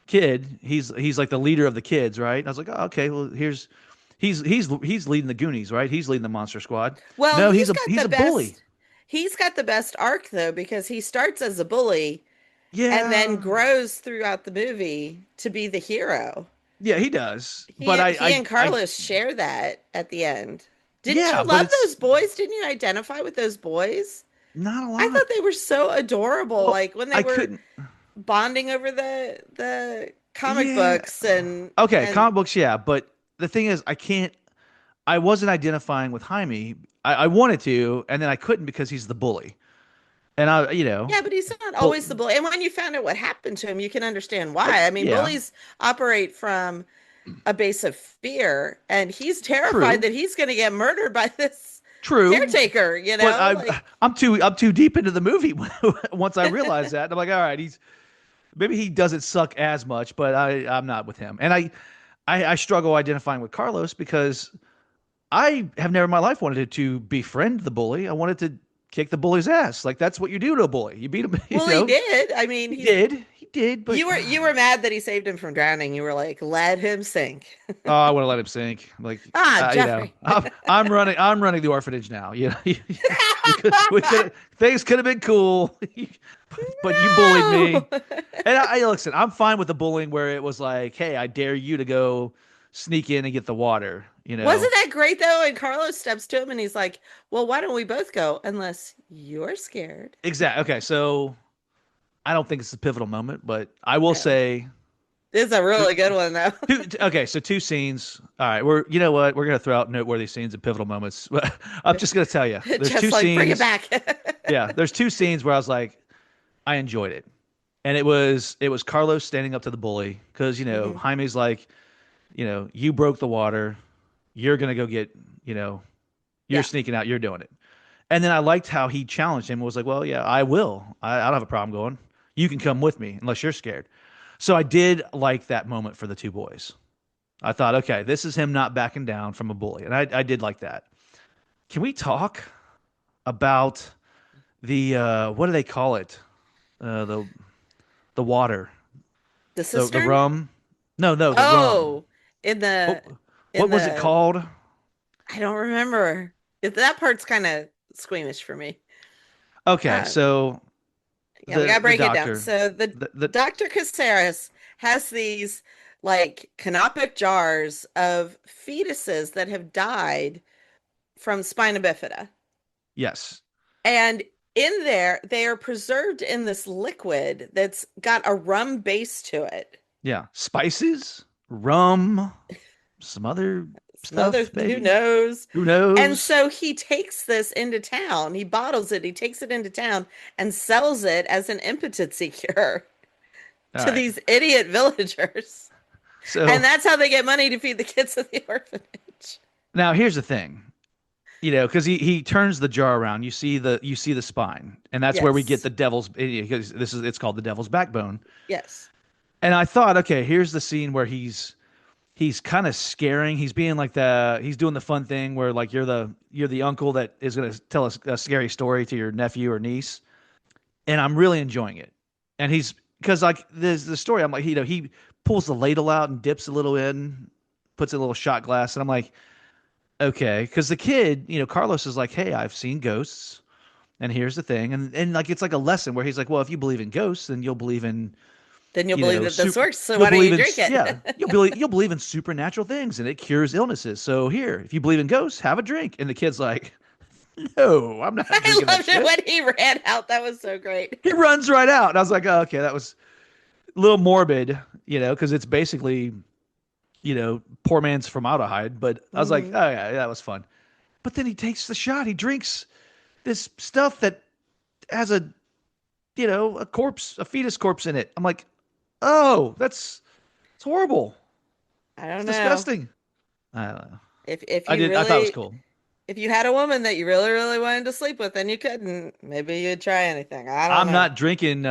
kid. He's like the leader of the kids, right? And I was like, oh, okay, well he's leading the Goonies, right? He's leading the Monster Squad. Well, No, he's a bully. he's got the best arc though because he starts as a bully and then Yeah, grows throughout the movie to be the hero. yeah, he does. But He and Carlos share that at the end. Didn't you yeah, but love it's those boys? Didn't you identify with those boys? not a I lot. thought they were so adorable. Well, Like when they I were couldn't. bonding over the comic Yeah. books and Okay, and comic books, yeah, but the thing is, I can't. I wasn't identifying with Jaime. I wanted to, and then I couldn't because he's the bully. And yeah, but he's not but always the bully. And when you found out what happened to him, you can understand why. I mean, yeah, bullies operate from a base of fear, and he's terrified true, that he's going to get murdered by this true. caretaker, But like I'm too deep into the movie once I realized that. And I'm like, all right, maybe he doesn't suck as much, but I'm not with him. And I struggle identifying with Carlos because I have never in my life wanted to befriend the bully. I wanted to kick the bully's ass. Like that's what you do to a bully. You beat him. well, he did. I mean, He did, but you were mad that he saved him from drowning. You were like, let him sink. oh, I want to let him sink. Like, Ah, Jeffrey. I'm running the orphanage now. Things could have been cool, but you bullied No. me. And I listen. I'm fine with the bullying where it was like, hey, I dare you to go sneak in and get the water. Wasn't that great though? And Carlos steps to him and he's like, well, why don't we both go unless you're scared? Exactly. Okay, so I don't think it's a pivotal moment, but I will No. say This is a two, really good one though. okay, so two scenes. All right, you know what? We're gonna throw out noteworthy scenes and pivotal moments. I'm just gonna tell you, there's two Just like bring it scenes. back. Yeah, there's two scenes where I was like, I enjoyed it. And it was Carlos standing up to the bully because Hmm. Jaime's like, you broke the water, you're gonna go get, you're Yeah. sneaking out, you're doing it. And then I liked how he challenged him and was like, well, yeah, I will. I don't have a problem going. You can come with me unless you're scared. So I did like that moment for the two boys. I thought, okay, this is him not backing down from a bully. And I did like that. Can we talk about the what do they call it? The water, The the cistern? rum. No, no, the rum. Oh, in What the in what was it the called? I don't remember. That part's kind of squeamish for me. Okay, Uh, so yeah, we gotta the break it down. doctor, So the the Dr. Caceres has these like canopic jars of fetuses that have died from spina bifida. yes, And in there, they are preserved in this liquid that's got a rum base to it. yeah, spices, rum, some other Some other, stuff, who maybe. knows? Who And knows? so he takes this into town. He bottles it, he takes it into town and sells it as an impotency cure All to right. these idiot villagers. And So that's how they get money to feed the kids of the orphanage. now here's the thing, because he turns the jar around. You see the spine, and that's where we get Yes. the devil's. Because it's called the devil's backbone. Yes. And I thought, okay, here's the scene where he's kind of scaring. He's being like he's doing the fun thing where like you're the uncle that is going to tell a scary story to your nephew or niece, and I'm really enjoying it. And he's because like there's the story. I'm like, he pulls the ladle out and dips a little in, puts a little shot glass, and I'm like, okay, because the kid, Carlos is like, hey, I've seen ghosts. And here's the thing, and like it's like a lesson where he's like, well, if you believe in ghosts, then you'll believe in Then you'll believe that this super works. So you'll why don't believe you in drink yeah it? you'll believe in supernatural things and it cures illnesses, so here, if you believe in ghosts, have a drink. And the kid's like, no, I'm not I drinking that loved it shit. when he ran out. That was so great. He runs right out, and I was like, oh, okay, that was a little morbid, because it's basically poor man's formaldehyde, but I was like, Hmm. oh yeah, that was fun. But then he takes the shot, he drinks this stuff that has a corpse, a fetus corpse in it. I'm like, oh, it's horrible. I It's don't know. disgusting. I don't know. If I you did. I thought it was really cool. if you had a woman that you really, really wanted to sleep with and you couldn't, maybe you'd try anything. I don't I'm know. not drinking.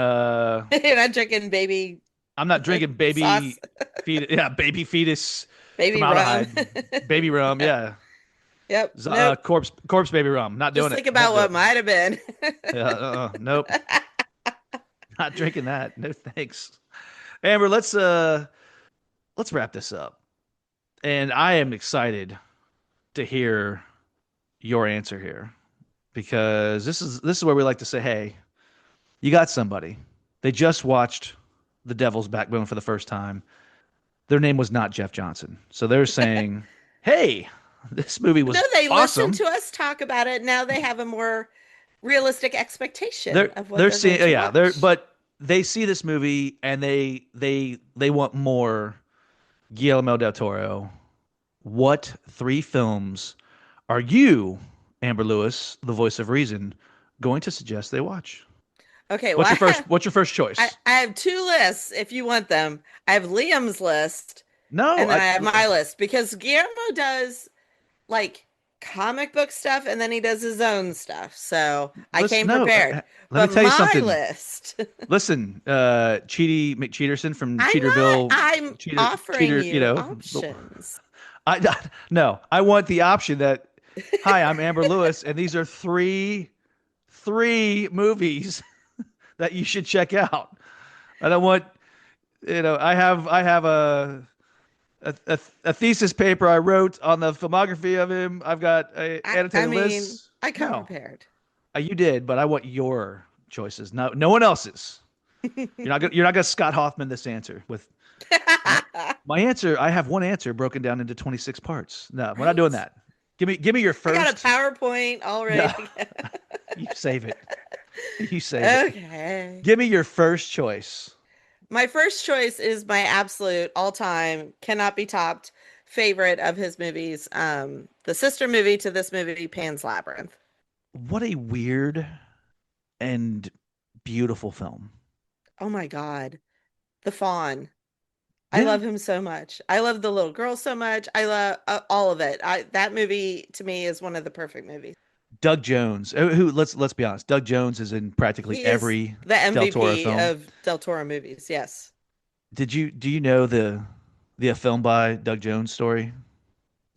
You're not drinking baby I'm not drinking sauce, baby fetus. Yeah, baby fetus baby rum. formaldehyde, baby rum. Yeah, Yep. Nope. corpse baby rum. Not Just doing it. think Won't about do what it. might have been. Yeah, nope. Not drinking that. No thanks. Amber, let's wrap this up. And I am excited to hear your answer here because this is where we like to say, hey, you got somebody. They just watched The Devil's Backbone for the first time. Their name was not Jeff Johnson. So they're saying, hey, this movie No, was they listened awesome. to us talk about it. Now they have a more realistic expectation They're of what they're they're going seeing to yeah, they're watch. but they see this movie and they want more Guillermo del Toro. What three films are you, Amber Lewis, the voice of reason, going to suggest they watch? Okay, What's well, your first what's your first choice? I have two lists if you want them. I have Liam's list No, and then I have my list because Guillermo does like comic book stuff and then he does his own stuff. So I listen, came no. prepared. Let me But tell you my something. list, Listen, Cheaty McCheaterson from I'm not, Cheaterville, I'm Cheater, offering you options. I no, I want the option that, hi, I'm Amber Lewis, and these are three movies that you should check out. I don't want, I have a thesis paper I wrote on the filmography of him. I've got I annotated mean, lists. I come No, prepared. you did, but I want your choices. No one else's. You're not gonna Scott Hoffman this answer with my my answer. I have one answer broken down into 26 parts. No, we're not doing Right? that. Give me your I got a first. PowerPoint all ready No, to go. you save it. You save it. Okay. Give me your first choice. My first choice is my absolute all-time, cannot be topped favorite of his movies. The sister movie to this movie, Pan's Labyrinth. What a weird and beautiful film. Oh my God. The Fawn. I Yeah. love him so much. I love the little girl so much. I love all of it. That movie to me is one of the perfect movies. Doug Jones, who let's be honest, Doug Jones is in practically He is every the Del Toro MVP film. of Del Toro movies. Yes. Do you know the film by Doug Jones story?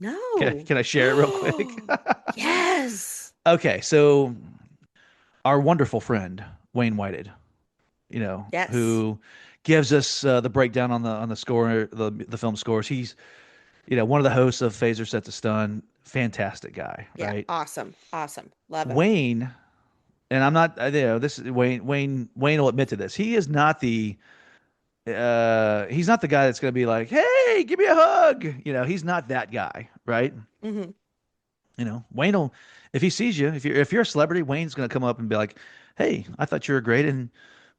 No. Can I share it real quick? Yes. Okay, so our wonderful friend Wayne Whited, Yes. who gives us the breakdown on the score, the film scores. He's one of the hosts of Phaser Set to Stun. Fantastic guy, Yeah. right? Awesome. Awesome. Love him. Wayne, and I'm not, this is Wayne will admit to this. He's not the guy that's going to be like, "Hey, give me a hug." He's not that guy, right? Hmm. Wayne will, if he sees you, if you're a celebrity, Wayne's going to come up and be like, "Hey, I thought you were great in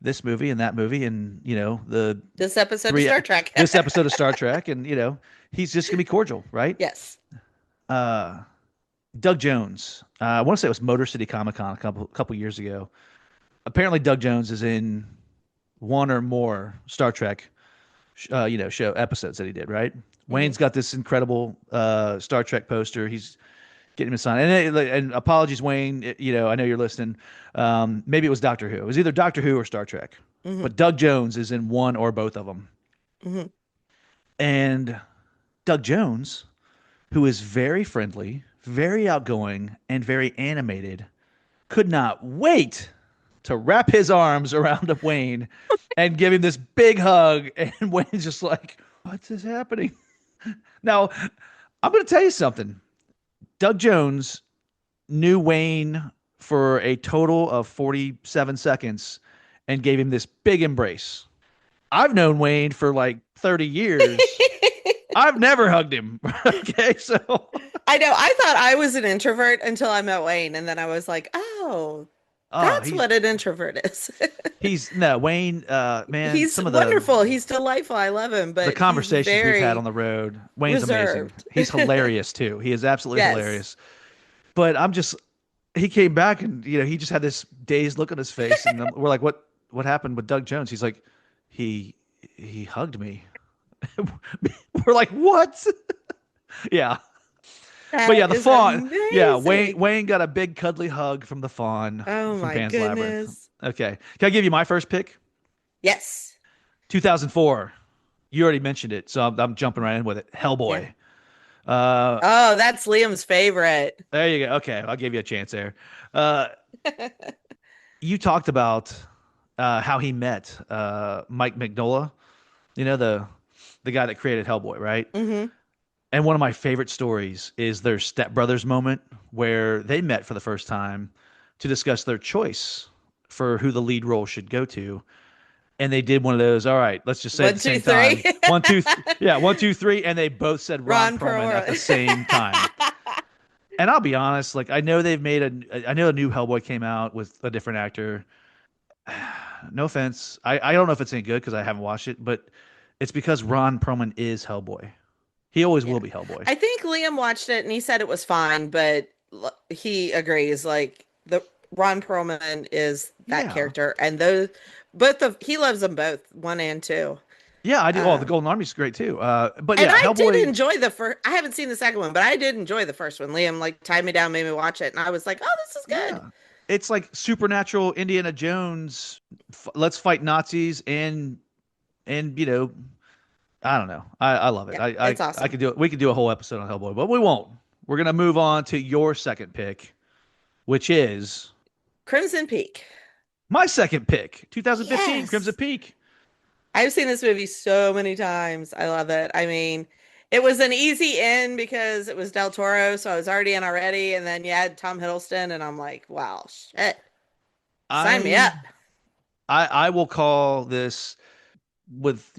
this movie and that movie, and the This episode of three Star Trek. this episode of Star Trek," and he's just going to be cordial, right? Yes. Uh, Doug Jones, I want to say it was Motor City Comic Con a couple years ago. Apparently, Doug Jones is in one or more Star Trek, show episodes that he did. Right? Hmm. Wayne's got this incredible Star Trek poster. He's getting him to sign. And apologies, Wayne. I know you're listening. Maybe it was Doctor Who. It was either Doctor Who or Star Trek. Hmm. But Doug Jones is in one or both of them. Hmm. And Doug Jones, who is very friendly, very outgoing, and very animated, could not wait to wrap his arms around Wayne and give him this big hug. And Wayne's just like, "What's this happening?" Now, I'm going to tell you something. Doug Jones knew Wayne for a total of 47 seconds and gave him this big embrace. I've known Wayne for like 30 years. I've never hugged him. Okay, so I know. I thought I was an introvert until I met Wayne, and then I was like, oh, oh, that's what an introvert is. he's no Wayne. Man, He's some of wonderful. He's delightful. I love him, the but he's conversations we've had on very the road, Wayne's amazing. reserved. He's hilarious too. He is absolutely Yes. hilarious. But he came back and he just had this dazed look on his face, and we're like, what happened with Doug Jones? He's like, he he hugged me. We're like, what? Yeah. But yeah, That the is fawn. Yeah, amazing. Wayne got a big cuddly hug from the fawn Oh from my Pan's Labyrinth. goodness. Okay. Can I give you my first pick? Yes. 2004. You already mentioned it, so I'm jumping right in with it. Yeah. Hellboy. Uh, Oh, that's Liam's favorite. there you go. Okay, I'll give you a chance there. Uh, you talked about how he met Mike Mignola, the guy that created Hellboy, right? Hmm. And one of my favorite stories is their stepbrothers moment where they met for the first time to discuss their choice for who the lead role should go to. And they did one of those, all right, let's just say at One, the two, same three. time, one, two, yeah, 1, 2, 3. And they both said Ron Ron Perlman at the Perlman. same time. And I'll be honest, like I know a new Hellboy came out with a different actor. No offense. I don't know if it's any good because I haven't watched it, but it's because Ron Perlman is Hellboy. He always Yeah. will be Hellboy. I think Liam watched it and he said it was fine, but he agrees. Like the Ron Perlman is that Yeah. character, and those both of he loves them both, one and two. Yeah, I do. Oh, the Um, Golden Army's great too. But and yeah, I did Hellboy. enjoy the first. I haven't seen the second one, but I did enjoy the first one. Liam like tied me down, made me watch it, and I was like, "Oh, this is good." Yeah, it's like supernatural Indiana Jones. Let's fight Nazis and I don't know. I love it. Yeah, I it's I awesome. could do it. We could do a whole episode on Hellboy, but we won't. We're gonna move on to your second pick, which is Crimson Peak. my second pick, 2015 Crimson Yes. Peak. I've seen this movie so many times. I love it. I mean, it was an easy in because it was Del Toro, so I was already in already. And then you had Tom Hiddleston, and I'm like, wow, shit, sign me I up. I will call this with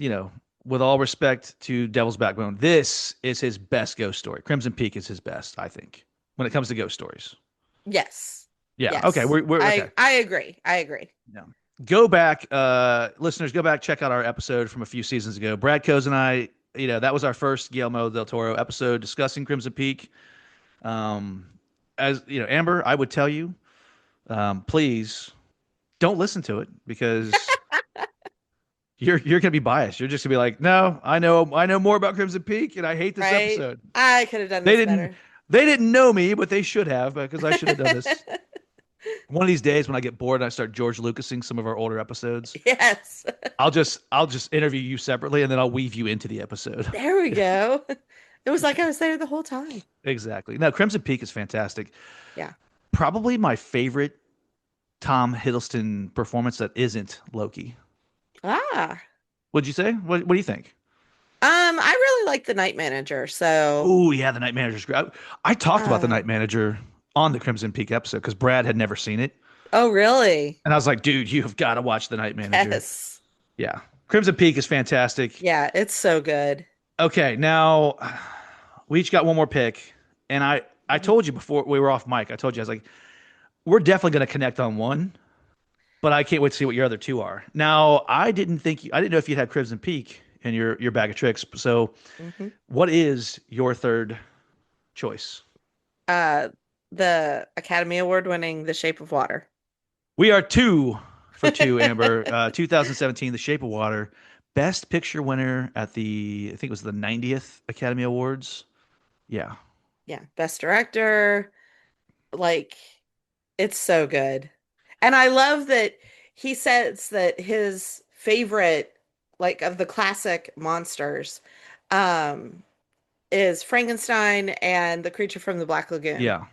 with all respect to Devil's Backbone. This is his best ghost story. Crimson Peak is his best, I think, when it comes to ghost stories. Yes. Yeah. Okay. Yes. We're okay. I agree. I agree. Yeah. Go back, listeners. Go back, check out our episode from a few seasons ago. Brad Coase and I, that was our first Guillermo del Toro episode discussing Crimson Peak. Um, as Amber, I would tell you, please don't listen to it because you're gonna be biased. You're just gonna be like, no, I know more about Crimson Peak, and I hate this Right? episode. I could have done They this didn't better. they didn't know me, but they should have because I should have done this. One of these days when I get bored and I start George Lucasing some of our older episodes, Yes. I'll just interview you separately and then I'll weave you into the episode. There we go. It was like I was there the whole time. Exactly. No, Crimson Peak is fantastic. Yeah. Probably my favorite Tom Hiddleston performance that isn't Loki. Ah. What'd you say? What do you think? I really like the night manager, so Oh yeah, the Night Manager's great. I talked about the uh Night Manager on the Crimson Peak episode because Brad had never seen it, oh really? and I was like, dude, you've got to watch the Night Manager. Yes. Yeah, Crimson Peak is fantastic. Yeah, it's so good. Okay, now we each got one more pick, and I Mhm. told you before we were off mic. I told you I was like, we're definitely going to connect on one, but I can't wait to see what your other two are. Now, I didn't know if you'd had Crimson Peak in your bag of tricks. So, Mhm. what is your third choice? Uh the Academy Award winning The Shape of Water. We are two for two, Amber. 2017, The Shape of Water, Best Picture winner at I think it was the 90th Academy Awards. Yeah, Yeah, best director. Like it's so good. And I love that he says that his favorite, like of the classic monsters, um, is Frankenstein and the creature from the Black Lagoon. yeah,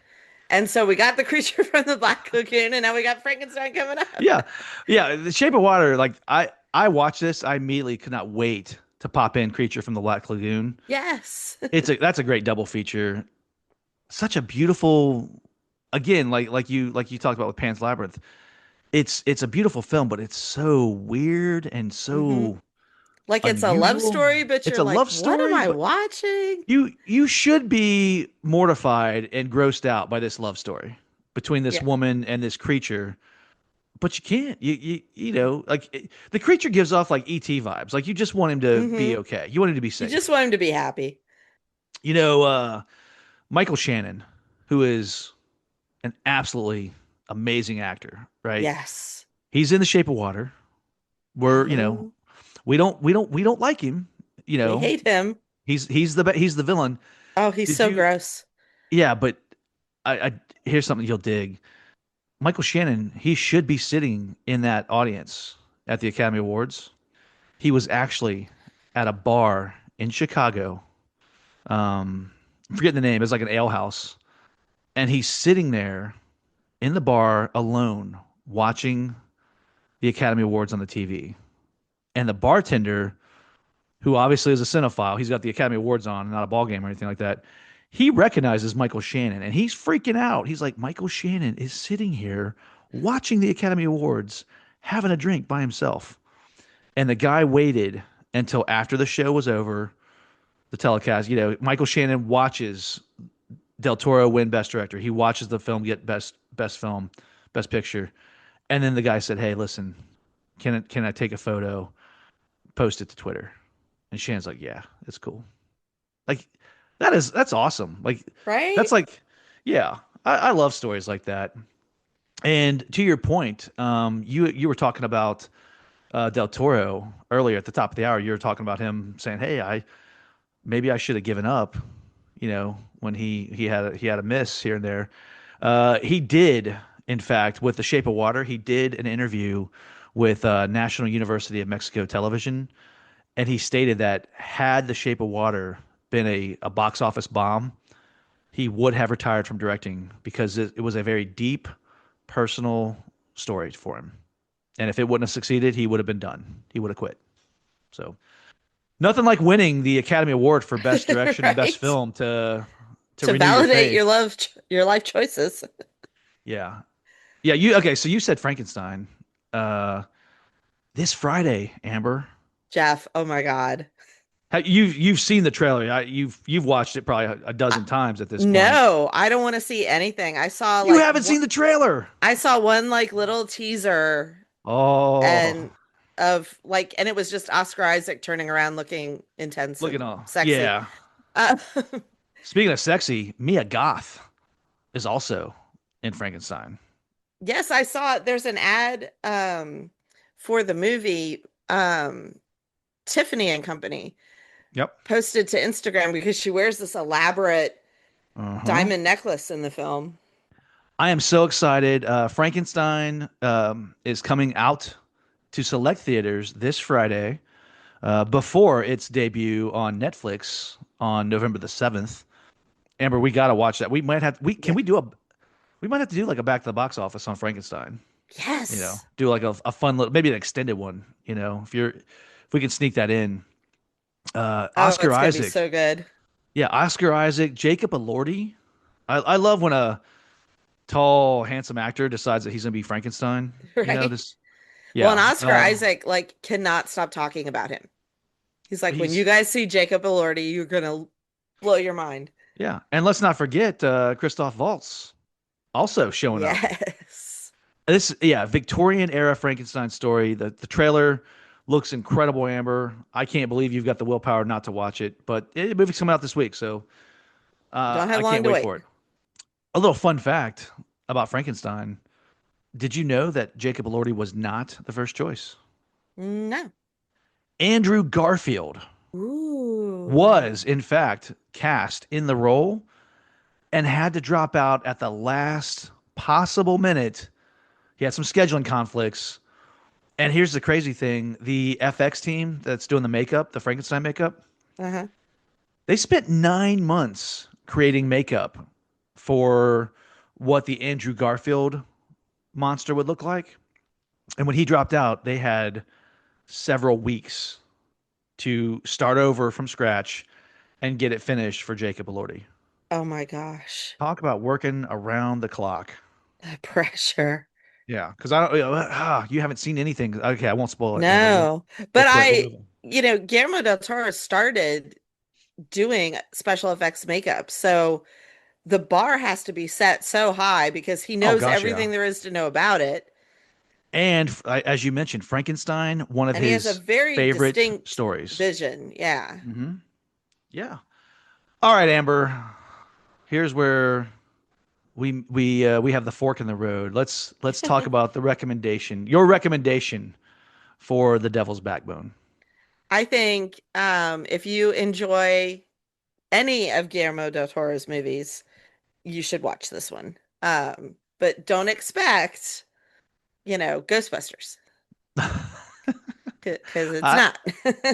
And so we got the creature from the Black Lagoon, and now we got Frankenstein coming yeah, up. yeah. The Shape of Water. Like I watched this. I immediately could not wait to pop in Creature from the Black Lagoon. Yes. That's a great double feature. Such a beautiful, again, like you talked about with Pan's Labyrinth. It's a beautiful film, but it's so weird and hmm so Like it's a love unusual. story, but It's you're a like, love what am story, I but watching? you should be mortified and grossed out by this love story between this Yeah. woman and this creature. But you can't. Like the creature gives off like ET vibes. Like you just want him to be hmm okay. You want him to be You just safe. want him to be happy. You know, Michael Shannon, who is an absolutely amazing actor, right? Yes. He's in The Shape of Water. We're, No, we don't like him. You we know, hate him. he's the villain. Oh, he's Did so you? gross. Yeah, but I here's something you'll dig. Michael Shannon, he should be sitting in that audience at the Academy Awards. He was actually at a bar in Chicago. I'm forgetting the name. It's like an ale house, and he's sitting there in the bar alone, watching the Academy Awards on the TV. And the bartender, who obviously is a cinephile, he's got the Academy Awards on, not a ball game or anything like that. He recognizes Michael Shannon and he's freaking out. He's like, Michael Shannon is sitting here watching the Academy Awards, having a drink by himself. And the guy waited until after the show was over, the telecast. Michael Shannon watches Del Toro win Best Director. He watches the film get Best Film, Best Picture. And then the guy said, "Hey, listen, can I take a photo, post it to Twitter?" And Shannon's like, "Yeah, it's cool." Like that's awesome. Like Right? that's like, yeah, I love stories like that. And to your point, you were talking about Del Toro earlier at the top of the hour. You were talking about him saying, "Hey, maybe I should have given up." When he had a miss here and there. He did, in fact, with The Shape of Water. He did an interview with National University of Mexico Television, and he stated that had The Shape of Water been a box office bomb, he would have retired from directing because it was a very deep, personal story for him. And if it wouldn't have succeeded, he would have been done. He would have quit. So nothing like winning the Academy Award for Best Direction and Best Right? Film to To renew your validate faith. your your life choices. Yeah, yeah. You okay? So you said Frankenstein. Uh, this Friday, Amber. Jeff, oh my God. You've seen the trailer. You've watched it probably a I, dozen times at this point. no, I don't want to see anything. You haven't seen the trailer. I saw one like little teaser Oh, and of like and it was just Oscar Isaac turning around looking intense look at and all. sexy. Yeah. Uh, Speaking of sexy, Mia Goth is also in Frankenstein. yes, I saw there's an ad for the movie um, Tiffany and Company Yep. posted to Instagram because she wears this elaborate Uh-huh. diamond necklace in the film. I am so excited. Frankenstein is coming out to select theaters this Friday before its debut on Netflix on November the 7th. Amber, we got to watch that. We might have we can Yeah. we do a we might have to do like a back to the box office on Frankenstein. Yes. Do like a fun little maybe an extended one, if we can sneak that in. Oh, Oscar it's gonna be Isaac. so good. Yeah, Oscar Isaac, Jacob Elordi. I love when a tall, handsome actor decides that he's gonna be Frankenstein. Right? This Well, and yeah. Oscar Isaac like cannot stop talking about him. He's like, when you He's guys see Jacob Elordi, you're gonna blow your mind. Yeah, and let's not forget Christoph Waltz also showing up. Yes. This yeah, Victorian era Frankenstein story. The trailer looks incredible, Amber. I can't believe you've got the willpower not to watch it, but the movie's coming out this week, so Don't have I long can't to wait wait. for it. A little fun fact about Frankenstein. Did you know that Jacob Elordi was not the first choice? No. Andrew Garfield Ooh. was, in fact, cast in the role and had to drop out at the last possible minute. He had some scheduling conflicts. And here's the crazy thing, the FX team that's doing the makeup, the Frankenstein makeup, Uh-huh. they spent 9 months creating makeup for what the Andrew Garfield monster would look like. And when he dropped out, they had several weeks to start over from scratch and get it finished for Jacob Elordi. Oh my gosh. Talk about working around the clock. The pressure. Yeah, because I don't. You haven't seen anything. Okay, I won't spoil it, Amber. No. We'll But quit. We'll move on. Guillermo del Toro started doing special effects makeup. So the bar has to be set so high because he Oh knows gosh, yeah. everything there is to know about it. And as you mentioned, Frankenstein, one of And he has a his very favorite distinct stories. vision. Yeah. Hmm. Yeah. All right, Amber. Here's where we have the fork in the road. Let's talk about the recommendation. Your recommendation for The Devil's Backbone. I think if you enjoy any of Guillermo del Toro's movies, you should watch this one. But don't expect, Ghostbusters because it's I not.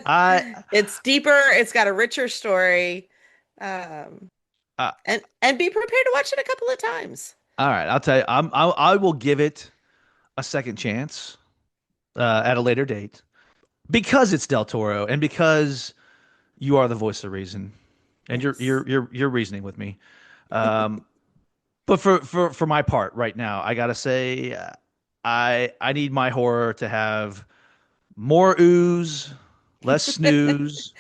I It's deeper. It's got a richer story. Um, I and be prepared to watch it a couple of times. All right, I'll tell you. I will give it a second chance at a later date because it's Del Toro and because you are the voice of reason and Yes. you're reasoning with me. Um, but for my part right now, I gotta say, I need my horror to have more ooze, less snooze.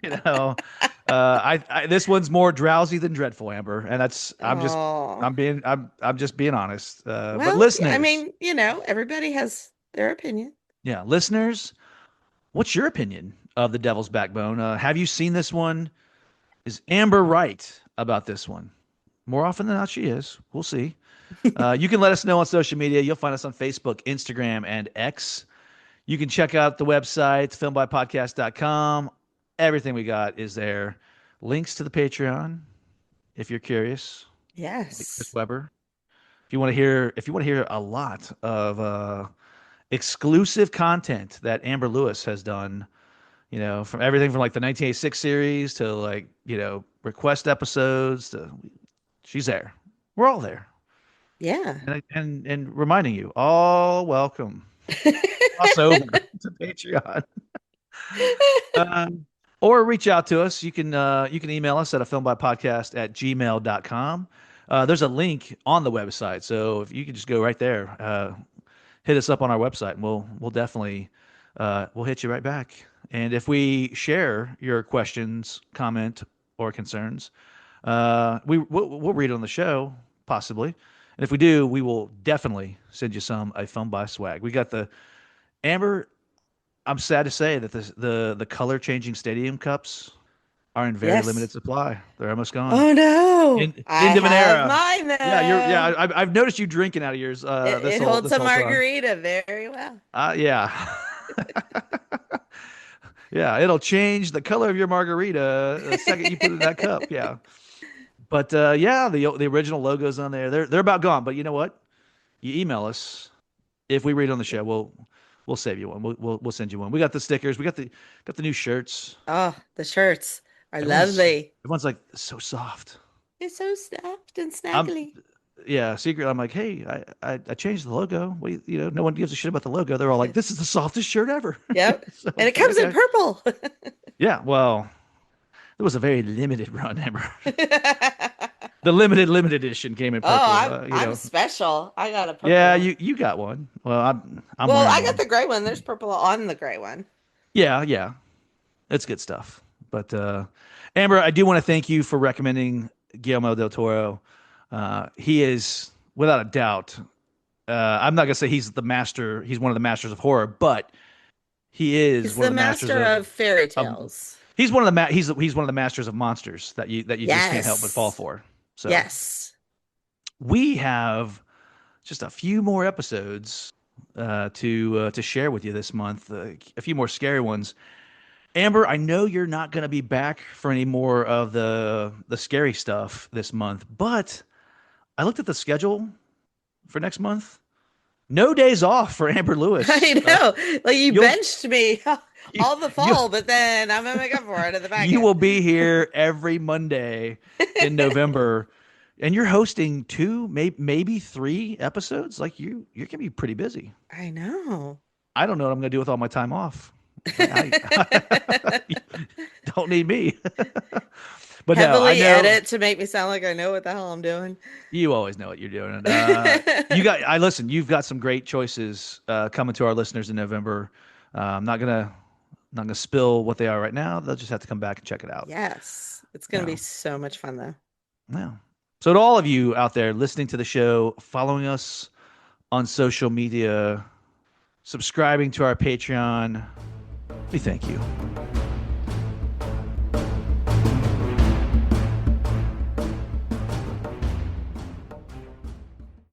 You know, I this one's more drowsy than dreadful, Amber, and that's Oh. I'm just being honest. But Well, yeah, I listeners, mean, everybody has their opinion. yeah, listeners, what's your opinion of The Devil's Backbone? Have you seen this one? Is Amber right about this one? More often than not, she is. We'll see. You can let us know on social media. You'll find us on Facebook, Instagram, and X. You can check out the website, filmbypodcast.com. Everything we got is there. Links to the Patreon, if you're curious, like Chris Yes. Webber. If you want to hear a lot of exclusive content that Amber Lewis has done, from everything from like the 1986 series to like, request episodes to she's there. We're all there. Yeah. And reminding you, all welcome. Cross over to Patreon. Um, or reach out to us. You can email us at a filmbypodcast@gmail.com. There's a link on the website, so if you can just go right there, hit us up on our website, and we'll definitely we'll hit you right back. And if we share your questions, comment, or concerns, we'll read it on the show possibly. And if we do, we will definitely send you a Film by swag. We got the Amber. I'm sad to say that the color changing stadium cups are in very limited Yes. supply. They're almost gone. Oh no. I End of an have era. mine Yeah, though. I've noticed you drinking out of yours It, this it whole holds this a whole time. margarita very well. Yeah. Yeah, it'll change the color of your margarita the second you put it in that cup. Yeah. But yeah, the original logo's on there. They're about gone. But you know what? You email us if we read on the show. We'll save you one. We'll send you one. We got the stickers. We got the new shirts. Oh, the shirts are Everyone's lovely. everyone's like so soft. It's so snapped and I'm snaggly. yeah, secret. I'm like, hey, I changed the logo. No one gives a shit about the logo. They're all like, this is the softest shirt ever. Yep. So And it it's like, comes in okay, purple. yeah. Well, it was a very limited run, Amber. The limited edition came in Oh, purple. I'm special. I got a purple Yeah, one. you got one. Well, I'm Well, wearing I got one. the gray one. There's purple on the gray one. Yeah, yeah, it's good stuff. But Amber, I do want to thank you for recommending Guillermo del Toro. He is without a doubt. I'm not gonna say he's the master. He's one of the masters of horror, but he is He's one of the the masters master of fairy of tales. he's one of the he's one of the masters of monsters that you just can't help but fall Yes. for. So Yes. we have just a few more episodes to share with you this month. A few more scary ones. Amber, I know you're not going to be back for any more of the scary stuff this month, but I looked at the schedule for next month. No days off for Amber I Lewis. know. Like you You'll benched me you all the you fall, but then I'm gonna make up for it in the back you end. will be here every Monday in November, and you're hosting two, maybe three episodes. Like you're gonna be pretty busy. I know. I don't know what I'm gonna do with all my time off. You don't need me. But no, I Heavily know edit to make me sound like I know what the hell I'm doing. you always know what you're doing. And I listen. You've got some great choices coming to our listeners in November. I'm not gonna spill what they are right now. They'll just have to come back and check it out. Yes. It's gonna be Yeah, so much fun though. yeah. So to all of you out there listening to the show, following us on social media, subscribing to our Patreon, we thank you.